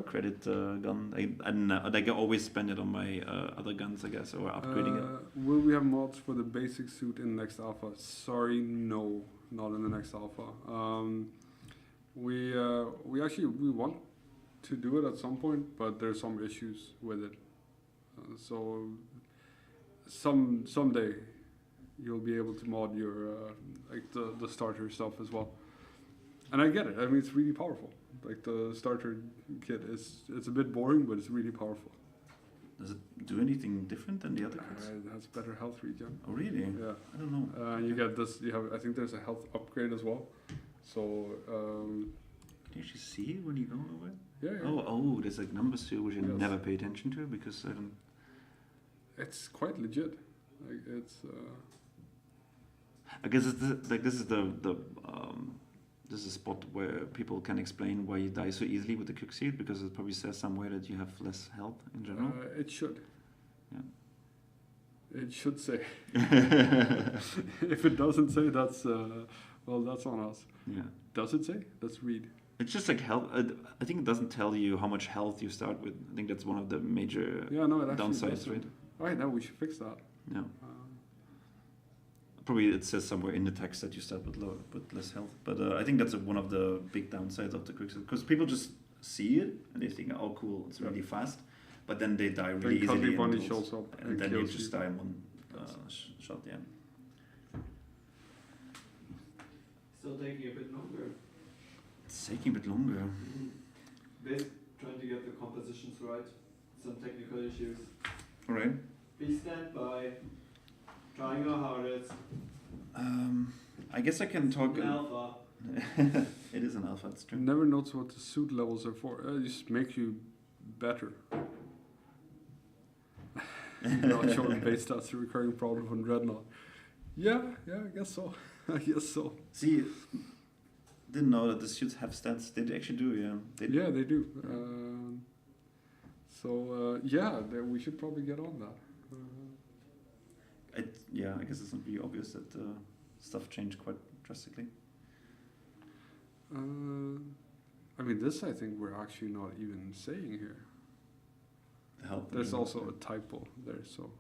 C: credit gun. I always spend it on my other guns, I guess, or upgrading it.
A: Will we have mods for the basic suit in next alpha? Sorry, no, not in the next alpha. We want to do it at some point, but there's some issues with it. So someday you'll be able to mod your like the starter stuff as well. And I get it. I mean, it's really powerful. Like the starter kit it's a bit boring, but it's really powerful.
C: Does it do anything different than the other kits?
A: It has better health regen.
C: Oh really?
A: Yeah.
C: I don't know.
A: You get this. You have. I think there's a health upgrade as well. So.
C: Can you actually see it when you go over it?
A: Yeah.
C: Oh, there's like numbers too, which I
A: Yes.
C: never pay attention to because I don't.
A: It's quite legit. Like it's.
C: I guess it's this is this is a spot where people can explain why you die so easily with the quickseed because it probably says somewhere that you have less health in general.
A: It should.
C: Yeah.
A: It should say. If it doesn't say, that's well, that's on us.
C: Yeah.
A: Does it say? Let's read.
C: It's just like health. I think it doesn't tell you how much health you start with. I think that's one of the major
A: Yeah, no, it actually
C: downsides,
A: doesn't.
C: right?
A: All right, now we should fix that.
C: Yeah. Probably it says somewhere in the text that you start with less health, but I think that's one of the big downsides of the quickseed because people just see it and they think, oh, cool, it's really fast, but then they die really
A: Then Cuddly
C: easily,
A: Bunny
C: and
A: shows up
C: and then you
A: kills
C: just
A: you.
C: die in one shot. Yeah.
E: Still taking a bit longer.
C: It's taking a bit longer.
E: Basically trying to get the compositions right. Some technical issues.
C: All right.
E: Please stand by. Trying our hardest.
C: I guess I can talk.
E: An alpha.
C: It is an alpha. It's true.
A: Never notice what the suit levels are for. It just makes you better. Not showing base stats a recurring problem on Dreadnought. Yeah, I guess so. I guess so.
C: See, didn't know that the suits have stats. They actually do, yeah.
A: They do. We should probably get on that.
C: I guess it's not really obvious that stuff changed quite drastically.
A: I mean, this I think we're actually not even saying here.
C: The help.
A: There's also a typo there, so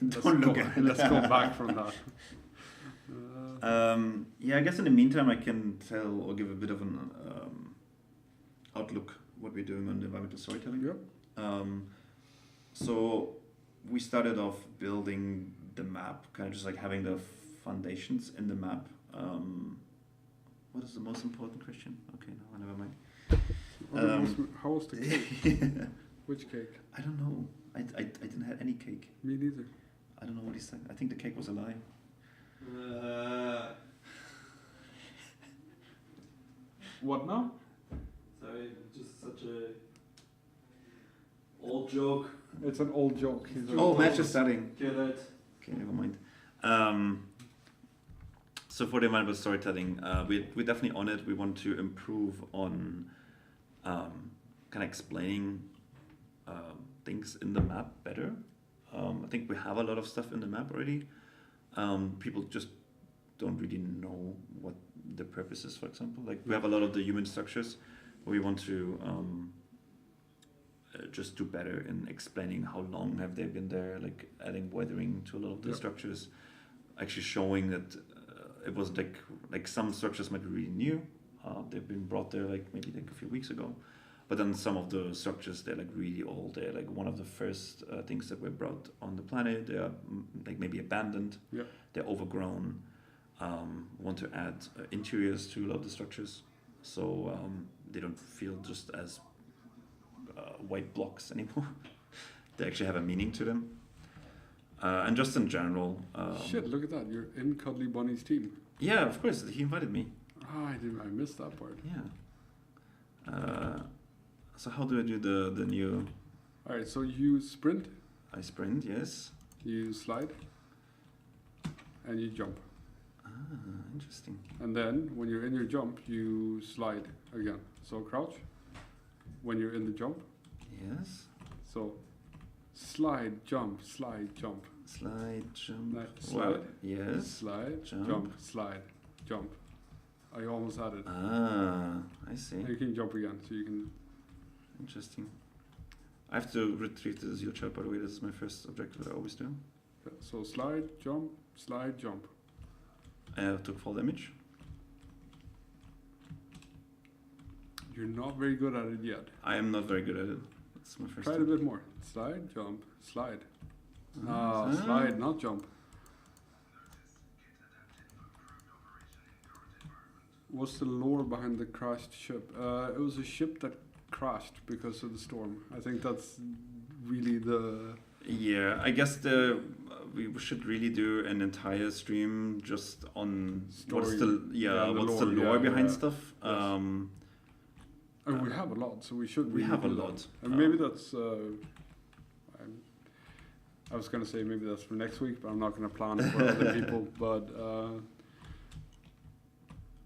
C: Don't look at it.
A: let's go back from that.
C: I guess in the meantime I can tell or give a bit of an outlook what we're doing on the environmental storytelling.
A: Yep.
C: So we started off building the map, kind of just like having the foundations in the map. What is the most important question? Okay, no, never mind.
A: How was the cake? Which cake?
C: I don't know. I didn't have any cake.
A: Me neither.
C: I don't know what he said. I think the cake was a lie.
A: What now?
E: Sorry, just such a old joke.
A: It's an old joke.
C: Match is starting.
E: Kill it.
C: Okay, never mind. So for the environmental storytelling, we're definitely on it. We want to improve on kind of explaining things in the map better. I think we have a lot of stuff in the map already. People just don't really know what the purpose is, for example. Like we have a lot of the human structures where we want to just do better in explaining how long have they been there, like adding weathering to a lot of the structures, actually showing that it was like some structures might be really new. They've been brought there maybe a few weeks ago. But then some of the structures, they're like really old. They're like one of the first things that were brought on the planet. They are like maybe abandoned.
A: Yeah.
C: They're overgrown. Want to add interiors to a lot of the structures, so they don't feel just as white blocks anymore. They actually have a meaning to them. And just in general.
A: Shit, look at that. You're in Cuddly Bunny's team.
C: Yeah, of course. He invited me.
A: Ah, I missed that part.
C: Yeah. So how do I do the new?
A: Alright, so you sprint,
C: I sprint, yes.
A: you slide, and you jump.
C: Ah, interesting.
A: And then, when you're in your jump, you slide again. So crouch, when you're in the jump.
C: Yes.
A: So, slide, jump, slide, jump.
C: Slide, jump.
A: Slide.
C: Yes.
A: Slide,
C: Jump.
A: jump, slide, jump. I almost had it.
C: Ah, I see.
A: And you can jump again, so you can...
C: Interesting. I have to retrieve the zero chart, by the way. This is my first objective that I always do.
A: So slide, jump.
C: I took fall damage.
A: You're not very good at it yet.
C: I am not very good at it. It's my first
A: Try it a bit more. Slide, jump, slide. Slide, not jump. What's the lore behind the crashed ship? It was a ship that crashed because of the storm. I think that's really the...
C: Yeah, I guess we should really do an entire stream just on what's
A: Story.
C: the
A: lore,
C: lore behind
A: yeah.
C: stuff.
A: Yes. And we have a lot, so we should
C: We
A: really
C: have a
A: do that.
C: lot.
A: And maybe that's... I was going to say maybe that's for next week, but I'm not going to plan for other people. But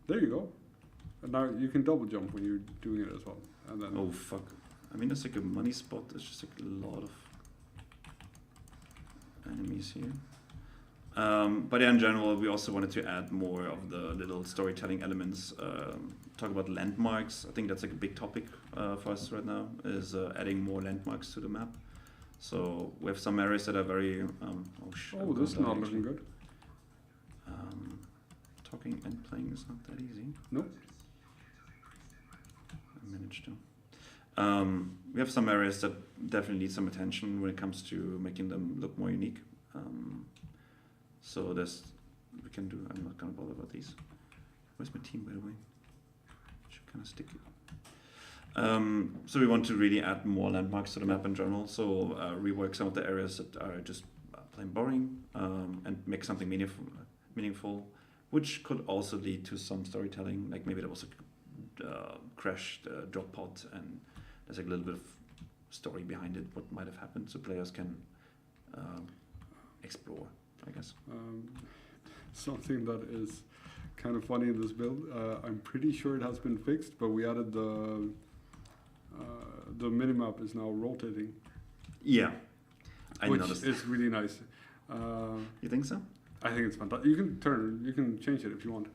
A: there you go. And now you can double jump when you're doing it as well. And then
C: Oh fuck! I mean, it's like a money spot. There's just like a lot of enemies here. But yeah, in general, we also wanted to add more of the little storytelling elements. Talk about landmarks. I think that's like a big topic for us right now. Is adding more landmarks to the map. So we have some areas that are very.
A: oh, this is not looking good.
C: Talking and playing is not that easy.
A: No.
C: I managed to. We have some areas that definitely need some attention when it comes to making them look more unique. So there's, we can do, I'm not gonna bother about these. Where's my team, by the way? Should kind of stick it. So we want to really add more landmarks to the map in general. So rework some of the areas that are just plain boring and make something meaningful, which could also lead to some storytelling. Like maybe there was a crashed drop pod and there's like a little bit of story behind it, what might have happened, so players can explore, I guess.
A: Something that is kind of funny in this build, I'm pretty sure it has been fixed, but we added the minimap is now rotating.
C: Yeah, I
A: which
C: noticed.
A: is really nice.
C: You think so?
A: I think it's fantastic. You can change it if you want.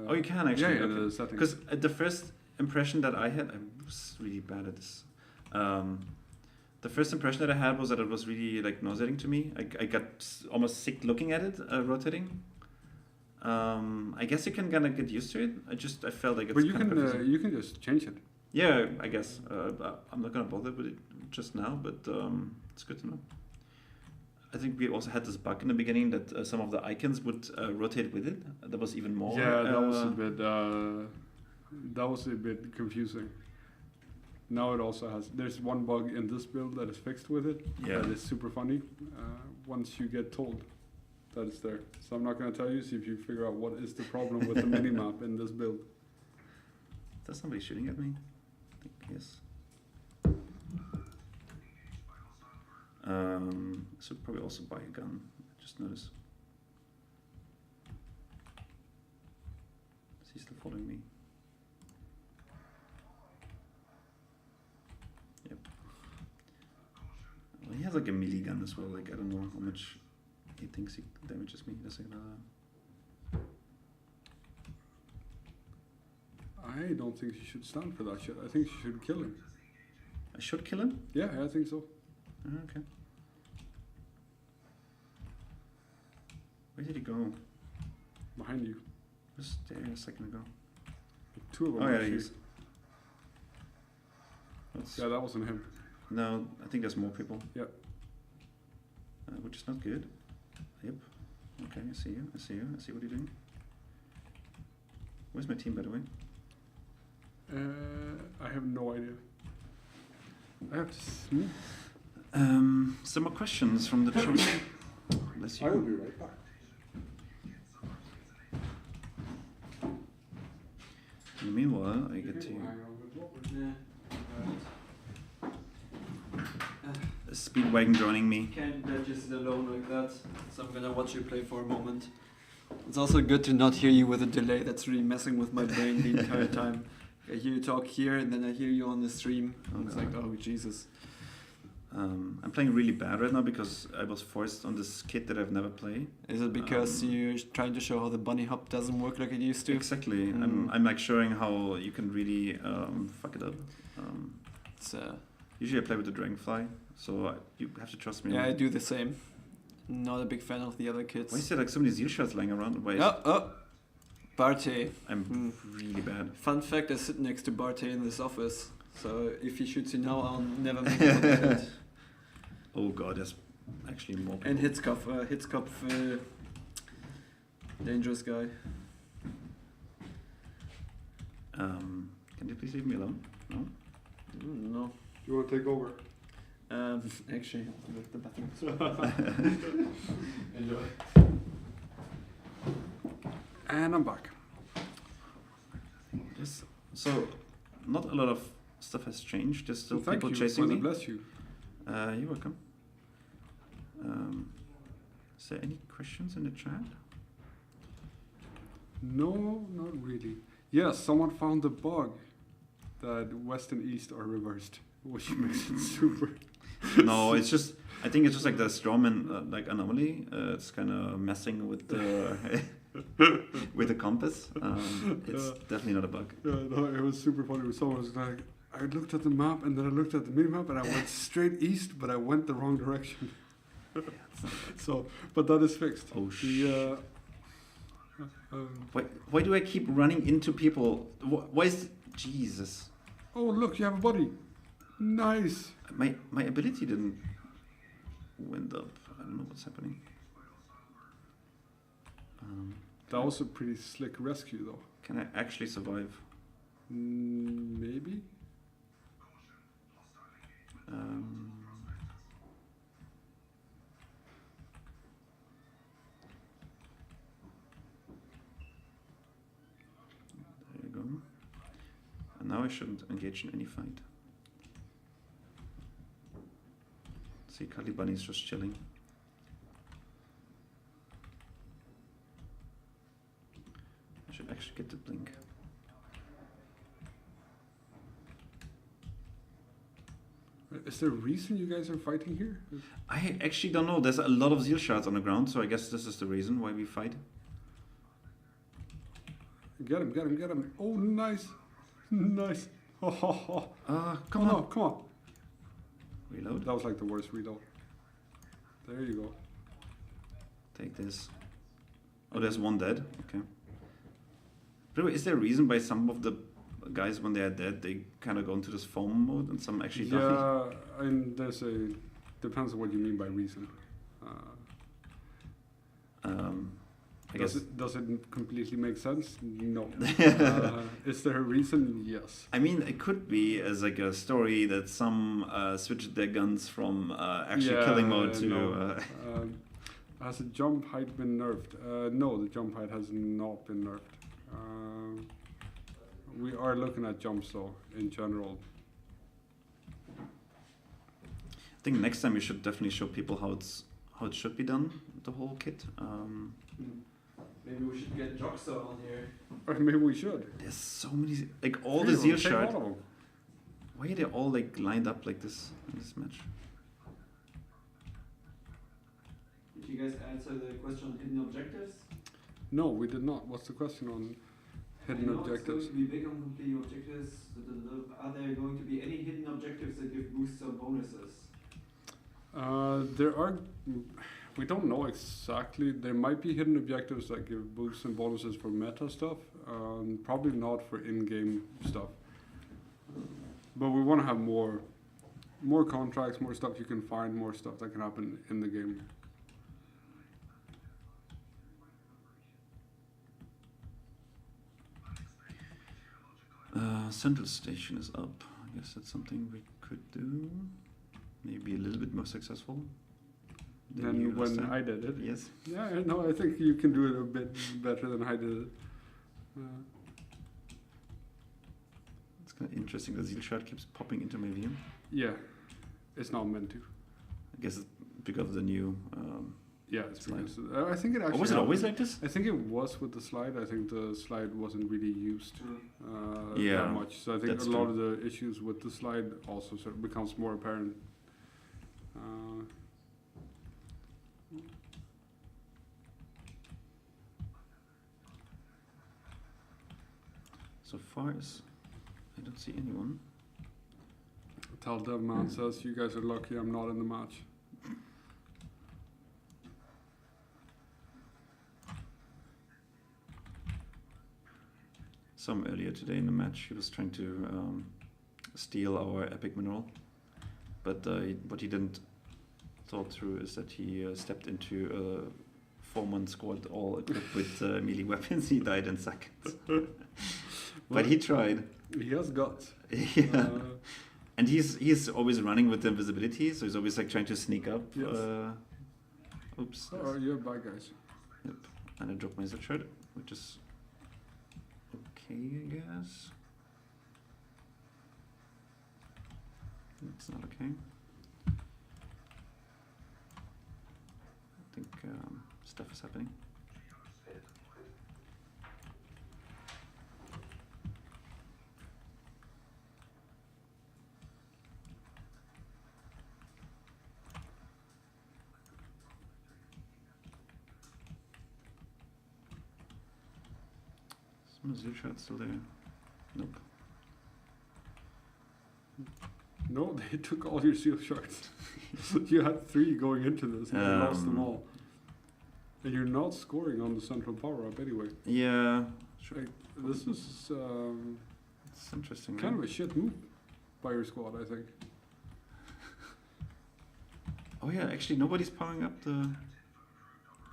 C: Oh, you can actually.
A: Yeah, the settings.
C: Because the first impression that I had, I was really bad at this. The first impression that I had was that it was really like nauseating to me. I got almost sick looking at it rotating. I guess you can kind of get used to it. I felt like it's.
A: But you
C: kind of confusing.
A: you can just change it.
C: Yeah, I guess. I'm not gonna bother with it just now, but it's good to know. I think we also had this bug in the beginning that some of the icons would rotate with it. That was even more.
A: Yeah, that was a bit. That was a bit confusing. Now it also has. There's one bug in this build that is fixed with it.
C: Yeah.
A: That is super funny. Once you get told that it's there, so I'm not going to tell you. See if you figure out what is the problem with the minimap in this build.
C: Is somebody shooting at me? I think yes. Should probably also buy a gun. I just noticed. Is he still following me? Yep. Well, he has like a melee gun as well. Like I don't know how much he thinks he damages me. That's another.
A: I don't think you should stand for that shit. I think you should kill him.
C: I should kill him.
A: Yeah, I think so.
C: Okay. Where did he go?
A: Behind you.
C: Was there a second ago?
A: Two of them.
C: Oh yeah,
A: actually.
C: he's. What's-
A: Yeah, that wasn't him.
C: No, I think there's more people.
A: Yep.
C: Which is not good. Yep. Okay, I see you. I see you. I see what you're doing. Where's my team, by the way?
A: I have no idea. I have to.
C: Some more questions from the chat. Bless
A: I will
C: you.
A: be right back.
C: In the meanwhile, I get to
A: Hang on with Robert.
E: Yeah.
C: Speedwagon joining me.
E: Can't let you sit alone like that, so I'm gonna watch you play for a moment. It's also good to not hear you with a delay. That's really messing with my brain the entire time. I hear you talk here, and then I hear you on the stream.
C: Oh,
E: It's
C: God.
E: like, oh Jesus.
C: I'm playing really bad right now because I was forced on this kit that I've never played.
E: Is it because you're trying to show how the bunny hop doesn't work like it used to?
C: Exactly.
E: Mm.
C: I'm like showing how you can really fuck it up.
E: It's,
C: Usually I play with the Dragonfly, so you have to trust me.
E: yeah,
C: on
E: I
C: it.
E: do the same. Not a big fan of the other kits.
C: Why is there like so many Zeal shards lying around? Why is
E: Barte.
C: I'm really bad.
E: Fun fact, I sit next to Barte in this office. So if he shoots you now, I'll never make it.
C: Oh god, there's actually more people.
E: And Hitzkopf, dangerous guy.
C: Can you please leave me alone? No?
E: No.
A: You want to take over?
E: Actually, I'll go to the bathroom.
A: Enjoy. And I'm back.
C: Yes. So, not a lot of stuff has changed. There's still
A: Thank
C: people
A: you.
C: chasing
A: Father
C: me.
A: bless you.
C: You're welcome. Is there any questions in the chat?
A: No, not really. Yes, someone found the bug that west and east are reversed, which makes it super.
C: No, it's just. I think it's just like the Strawman like anomaly. It's kind of messing with the with the compass. It's definitely not a bug.
A: Yeah, no, it was super funny. Someone was like, I looked at the map and then I looked at the mini-map and I went straight east, but I went the wrong direction.
C: Yeah, it's not a bug.
A: So, but that is fixed.
C: Oh
A: The,
C: Why do I keep running into people? Why is Jesus?
A: oh, look, you have a buddy. Nice.
C: My ability didn't went up. I don't know what's happening.
A: That was a pretty slick rescue, though.
C: Can I actually survive?
A: Maybe.
C: There you go. And now I shouldn't engage in any fight. See, Kali Bunny's just chilling. I should actually get the blink.
A: Is there a reason you guys are fighting here?
C: I actually don't know. There's a lot of Zeal shards on the ground, so I guess this is the reason why we fight.
A: Get him, get him, get him. Oh, nice. Nice. Oh,
C: Come on.
A: come on.
C: Reload.
A: That was like the worst reload. There you go.
C: Take this. Oh, there's one dead. Okay. By the way, is there a reason why some of the guys, when they are dead, they kind of go into this foam mode and some actually die?
A: Yeah, and depends on what you mean by reason.
C: I guess.
A: Does it completely make sense? No. Is there a reason? Yes.
C: I mean, it could be as like a story that some switched their guns from actually killing mode to.
A: No. Has the jump height been nerfed? No, the jump height has not been nerfed. We are looking at jumps though, in general.
C: I think next time we should definitely show people how it should be done, the whole kit.
E: Maybe we should get Joxer on here.
A: Or maybe we should.
C: There's so many, like all
A: Here,
C: the Zeal
A: we'll take
C: shards.
A: one of them.
C: Why are they all like lined up like this in this match?
E: Did you guys answer the question on hidden objectives?
A: No, we did not. What's the question on hidden
E: I know
A: objectives?
E: It's going to be big on complete objectives. Are there going to be any hidden objectives that give boosts or bonuses?
A: There are. We don't know exactly. There might be hidden objectives that give boosts and bonuses for meta stuff. Probably not for in-game stuff. But we want to have more contracts, more stuff you can find, more stuff that can happen in the game.
C: Central station is up. I guess that's something we could do. maybe a little bit more successful than you
A: Then
C: last
A: when
C: time.
A: I did it.
C: Yes.
A: Yeah, no, I think you can do it a bit better than I did it.
C: It's kind of interesting. The Zeal shard keeps popping into my view.
A: Yeah, it's not meant to.
C: I guess it's because of the new.
A: Yeah, it's
C: Slide.
A: because I think it
C: Or
A: actually.
C: was it always
A: happened.
C: like this?
A: I think it was with the slide. I think the slide wasn't really used
C: Yeah,
A: that much. So I think
C: that's
A: a lot of the issues with the slide also sort of becomes more apparent.
C: So far as I don't see anyone.
A: Tell Devman says you guys are lucky I'm not in the match.
C: Some earlier today in the match, he was trying to steal our epic mineral, but what he didn't thought through is that he stepped into a 4-man squad all equipped with melee weapons. He died in seconds, but he tried.
A: He has guts.
C: Yeah. And he's always running with the invisibility, so he's always like trying to sneak up.
A: Yes.
C: Oops.
A: Oh, you're bad guys.
C: Yep. And I dropped my Z shard, which is okay, I guess. It's not okay. I think stuff is happening. Is my Z shard still there? Nope.
A: No, they took all your seal shards. You had 3 going into this, and you lost them all. And you're not scoring on the central power up anyway.
C: Yeah.
A: Like, this is
C: It's interesting.
A: kind
C: right?
A: of a shit move by your squad, I think.
C: Oh yeah, actually nobody's powering up the.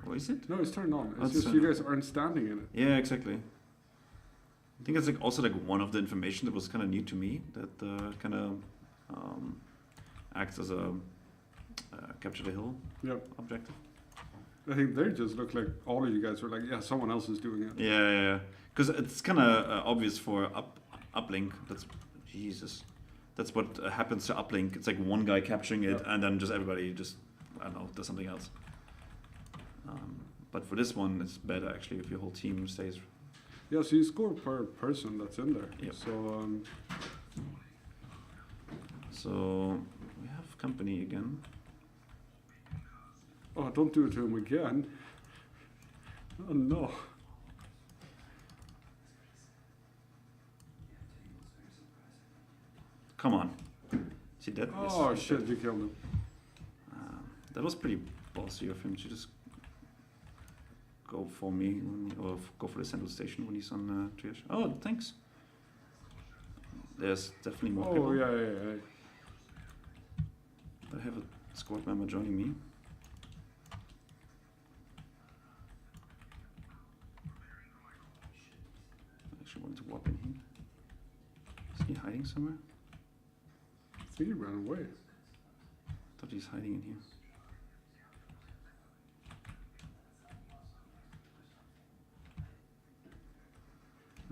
C: What is it?
A: No, it's turned on. It's
C: That's
A: just you guys aren't standing in it.
C: Yeah, exactly. I think it's like also like one of the information that was kind of new to me that kind of acts as a capture the hill
A: Yeah.
C: objective.
A: I think they just look like all of you guys are like, yeah, someone else is doing it.
C: Yeah. Because it's kind of obvious for uplink. That's Jesus. That's what happens to uplink. It's like one guy capturing it, and then just everybody just I don't know does something else. But for this one, it's better actually if your whole team stays.
A: Yeah, so you score per person that's in there.
C: Yep.
A: So,
C: So we have company again.
A: oh, don't do it to him again. Oh no.
C: Come on. Is he dead? Yes,
A: Oh
C: he's
A: shit,
C: dead.
A: you killed him.
C: That was pretty bossy of him to just go for me or go for the central station when he's on triage. Oh, thanks. There's definitely more
A: Oh
C: people.
A: yeah.
C: I have a squad member joining me. I actually wanted to warp in here. Is he hiding somewhere?
A: I think he ran away.
C: I thought he's hiding in here.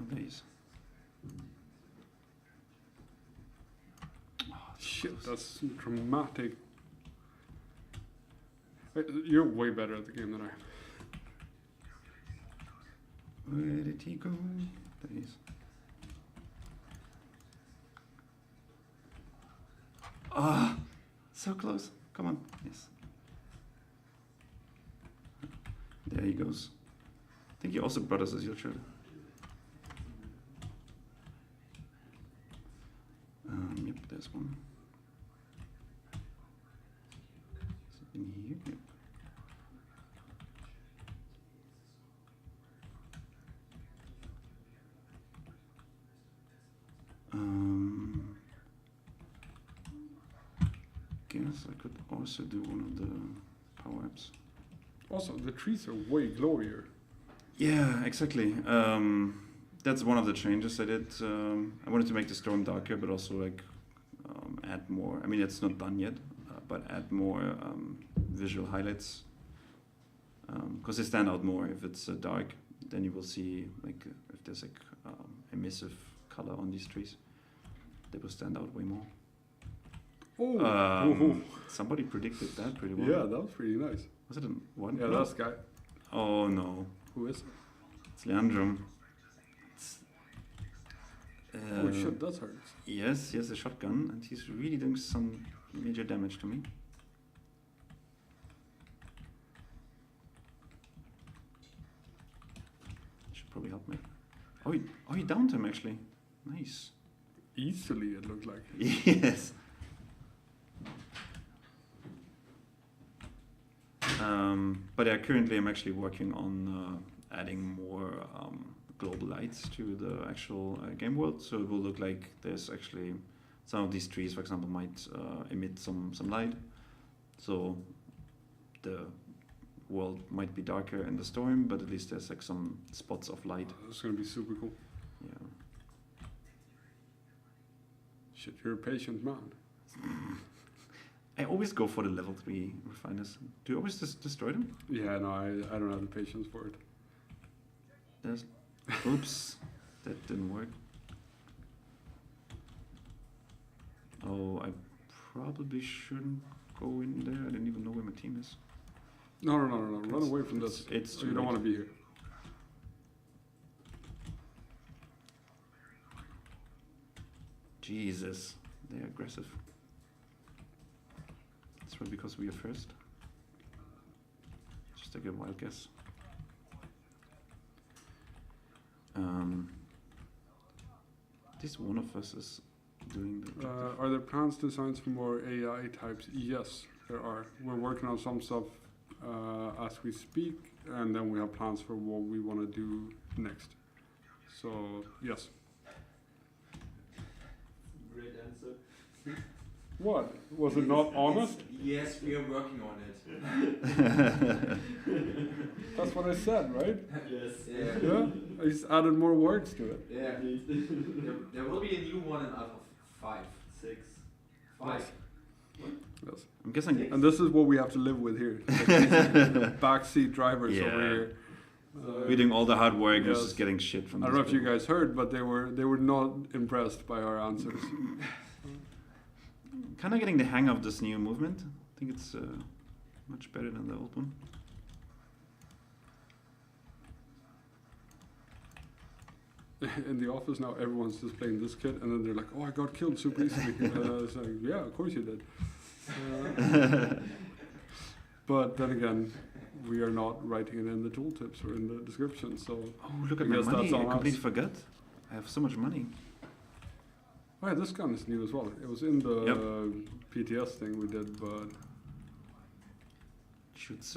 C: Oh, there he is. Oh,
A: Shit, that's dramatic. You're way better at the game than I am.
C: Where did he go? There he is. Ah, so close. Come on. Yes. There he goes. I think he also brought us a Zeal shard. Yep, there's one. Is it in here? Yep. Guess I could also do one of the power ups.
A: Also, the trees are way glowier.
C: Yeah, exactly. That's one of the changes I did. I wanted to make the storm darker, but also like add more. I mean, it's not done yet, but add more visual highlights. Because they stand out more. If it's dark, then you will see like if there's like emissive color on these trees, they will stand out way more. Somebody predicted that pretty well.
A: Yeah, that was pretty nice.
C: Was it a one?
A: Yeah,
C: No.
A: that's guy.
C: Oh no,
A: Who is it?
C: it's Leandrum. It's,
A: Oh shit, that's hard.
C: Yes, he has a shotgun, and he's really doing some major damage to me. Should probably help me. Oh, he downed him actually. Nice.
A: Easily, it looked like.
C: Yes. But yeah, currently I'm actually working on adding more global lights to the actual game world, so it will look like there's actually some of these trees, for example, might emit some light, so the world might be darker in the storm, but at least there's like some spots of light.
A: It's gonna be super cool.
C: Yeah.
A: Shit, you're a patient man.
C: I always go for the level 3 refiners. Do you always destroy them?
A: Yeah, no, I don't have the patience for it.
C: There's, oops, that didn't work. Oh, I probably shouldn't go in there. I didn't even know where my team is.
A: No, run away from this.
C: It's
A: You don't want to be here.
C: Jesus, they're aggressive. That's probably because we are first. Just take a wild guess. At least one of us is doing the objective.
A: Are there plans designs for more AI types? Yes, there are. We're working on some stuff as we speak, and then we have plans for what we want to do next. So, yes.
E: Great answer.
A: What? Was it not honest?
E: Yes, we are working on it.
A: That's what I said, right?
E: Yes. Yeah.
A: Yeah? I just added more words to it.
E: Yeah. there will be a new one in Alpha 5, 6, 5.
A: Yes.
C: I'm guessing.
A: And this is what we have to live with here. Like backseat drivers
C: Yeah.
A: over here.
C: We're doing all the hard work, we're
A: Yes.
C: just getting shit from
A: I don't know if you guys heard, but they were not impressed by our answers.
C: Kind of getting the hang of this new movement. I think it's much better than the old one.
A: In the office now, everyone's just playing this kit, and then they're like, "Oh, I got killed super easily." It's like, "Yeah, of course you did." But then again, we are not writing it in the tooltips or in the description, so.
C: Oh, look
A: I
C: at my
A: guess
C: money!
A: that's
C: I
A: on
C: completely
A: us.
C: forgot. I have so much money.
A: Oh yeah, this gun is new as well. It was in the PTS thing we did, but
C: Shoots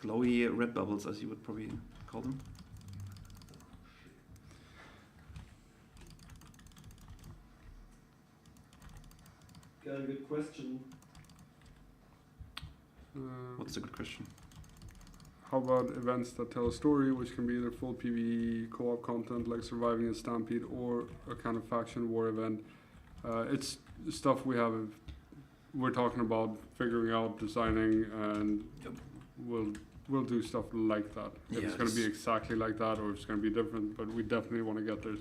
C: glowy red bubbles, as you would probably call them.
E: Got a good question.
C: What's a good question?
A: How about events that tell a story, which can be either full PvE co-op content like surviving a stampede or a kind of faction war event? It's stuff we're talking about figuring out, designing, and we'll do stuff like that. If it's going to be
C: Yes.
A: exactly like that or if it's going to be different, but we definitely want to get there.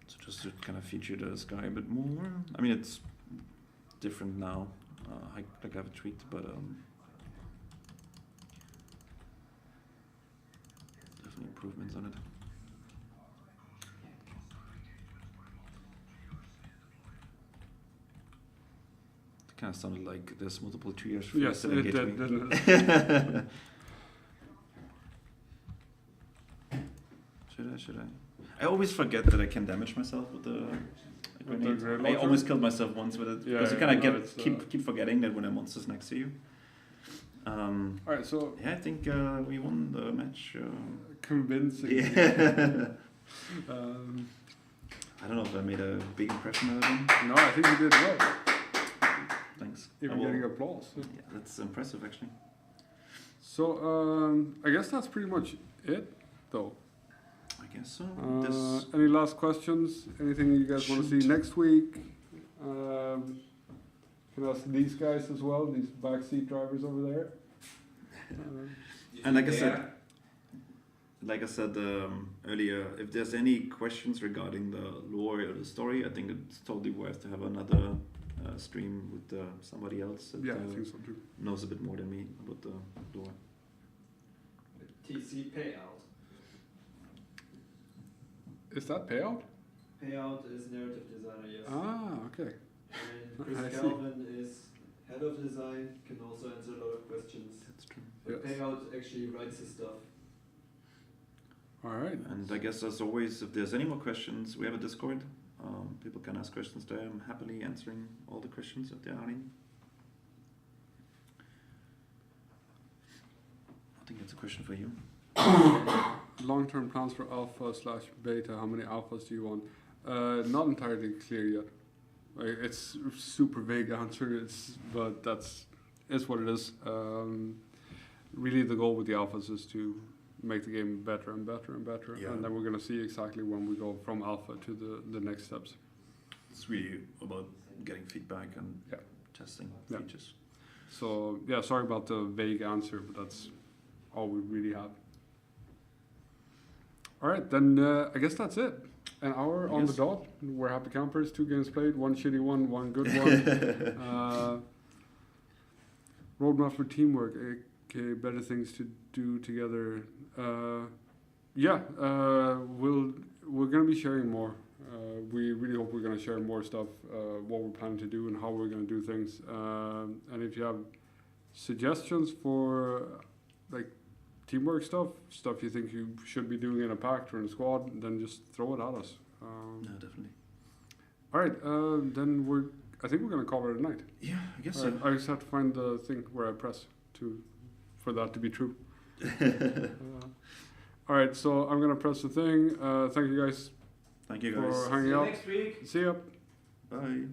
C: So just to kind of feature the sky a bit more. I mean, it's different now. I have it tweaked, but definitely improvements on it. It kind of sounded like there's multiple trios.
A: Yes, it did, didn't it?
C: Should I? I always forget that I can damage myself with the grenade.
A: grenade
C: I
A: launcher?
C: almost killed myself once with it.
A: Yeah,
C: Because you
A: yeah,
C: kind
A: no,
C: of
A: it's,
C: keep forgetting that when a monster's next to you.
A: Alright, so
C: Yeah, I think we won the match.
A: convincing.
C: Yeah.
A: Um,
C: I don't know if I made a big impression out of them.
A: no, I think you did well.
C: Thanks.
A: Even getting applause.
C: Yeah, that's impressive actually.
A: So I guess that's pretty much it, though.
C: I guess so. This
A: Any last questions? Anything you guys want to see next week? Can ask these guys as well, these backseat drivers over there.
C: And like I said earlier, if there's any questions regarding the lore or the story, I think it's totally worth to have another stream with somebody else that
A: Yeah, I think so too.
C: knows a bit more than me about the lore.
E: TC payout.
A: Is that payout?
E: Payout is narrative designer, yes.
A: Ah, okay.
E: And
A: I
E: Chris
A: see.
E: Calvin is head of design, can also answer a lot of questions.
C: That's true.
E: But
A: Yes.
E: payout actually writes his stuff.
A: All right.
C: And I guess as always, if there's any more questions, we have a Discord. People can ask questions there. I'm happily answering all the questions if there are any. I think that's a question for you.
A: Long-term plans for alpha/beta. How many alphas do you want? Not entirely clear yet. Like, it's super vague answer. But it's what it is. Really, the goal with the alphas is to make the game better and better and better,
C: Yeah.
A: and then we're gonna see exactly when we go from alpha to the next steps.
C: It's really about getting feedback and
A: Yeah.
C: testing
A: Yeah.
C: features.
A: So yeah, sorry about the vague answer, but that's all we really have. All right, then I guess that's it. An hour on the
C: Yes.
A: dot. We're happy campers. 2 games played, 1 shitty one good one. Roadmap for teamwork, aka better things to do together. We're gonna be sharing more. We really hope we're gonna share more stuff, what we're planning to do and how we're gonna do things. And if you have suggestions for like teamwork stuff you think you should be doing in a pact or in a squad, then just throw it at us.
C: No, definitely.
A: All right, then I think we're gonna call it a night.
C: Yeah, I guess
A: All right, I just have to find the thing where I press for that to be true. All right, so I'm gonna press the thing. Thank you guys
C: Thank you
A: for
C: guys.
A: hanging out.
E: Next week.
A: See ya.
C: Bye.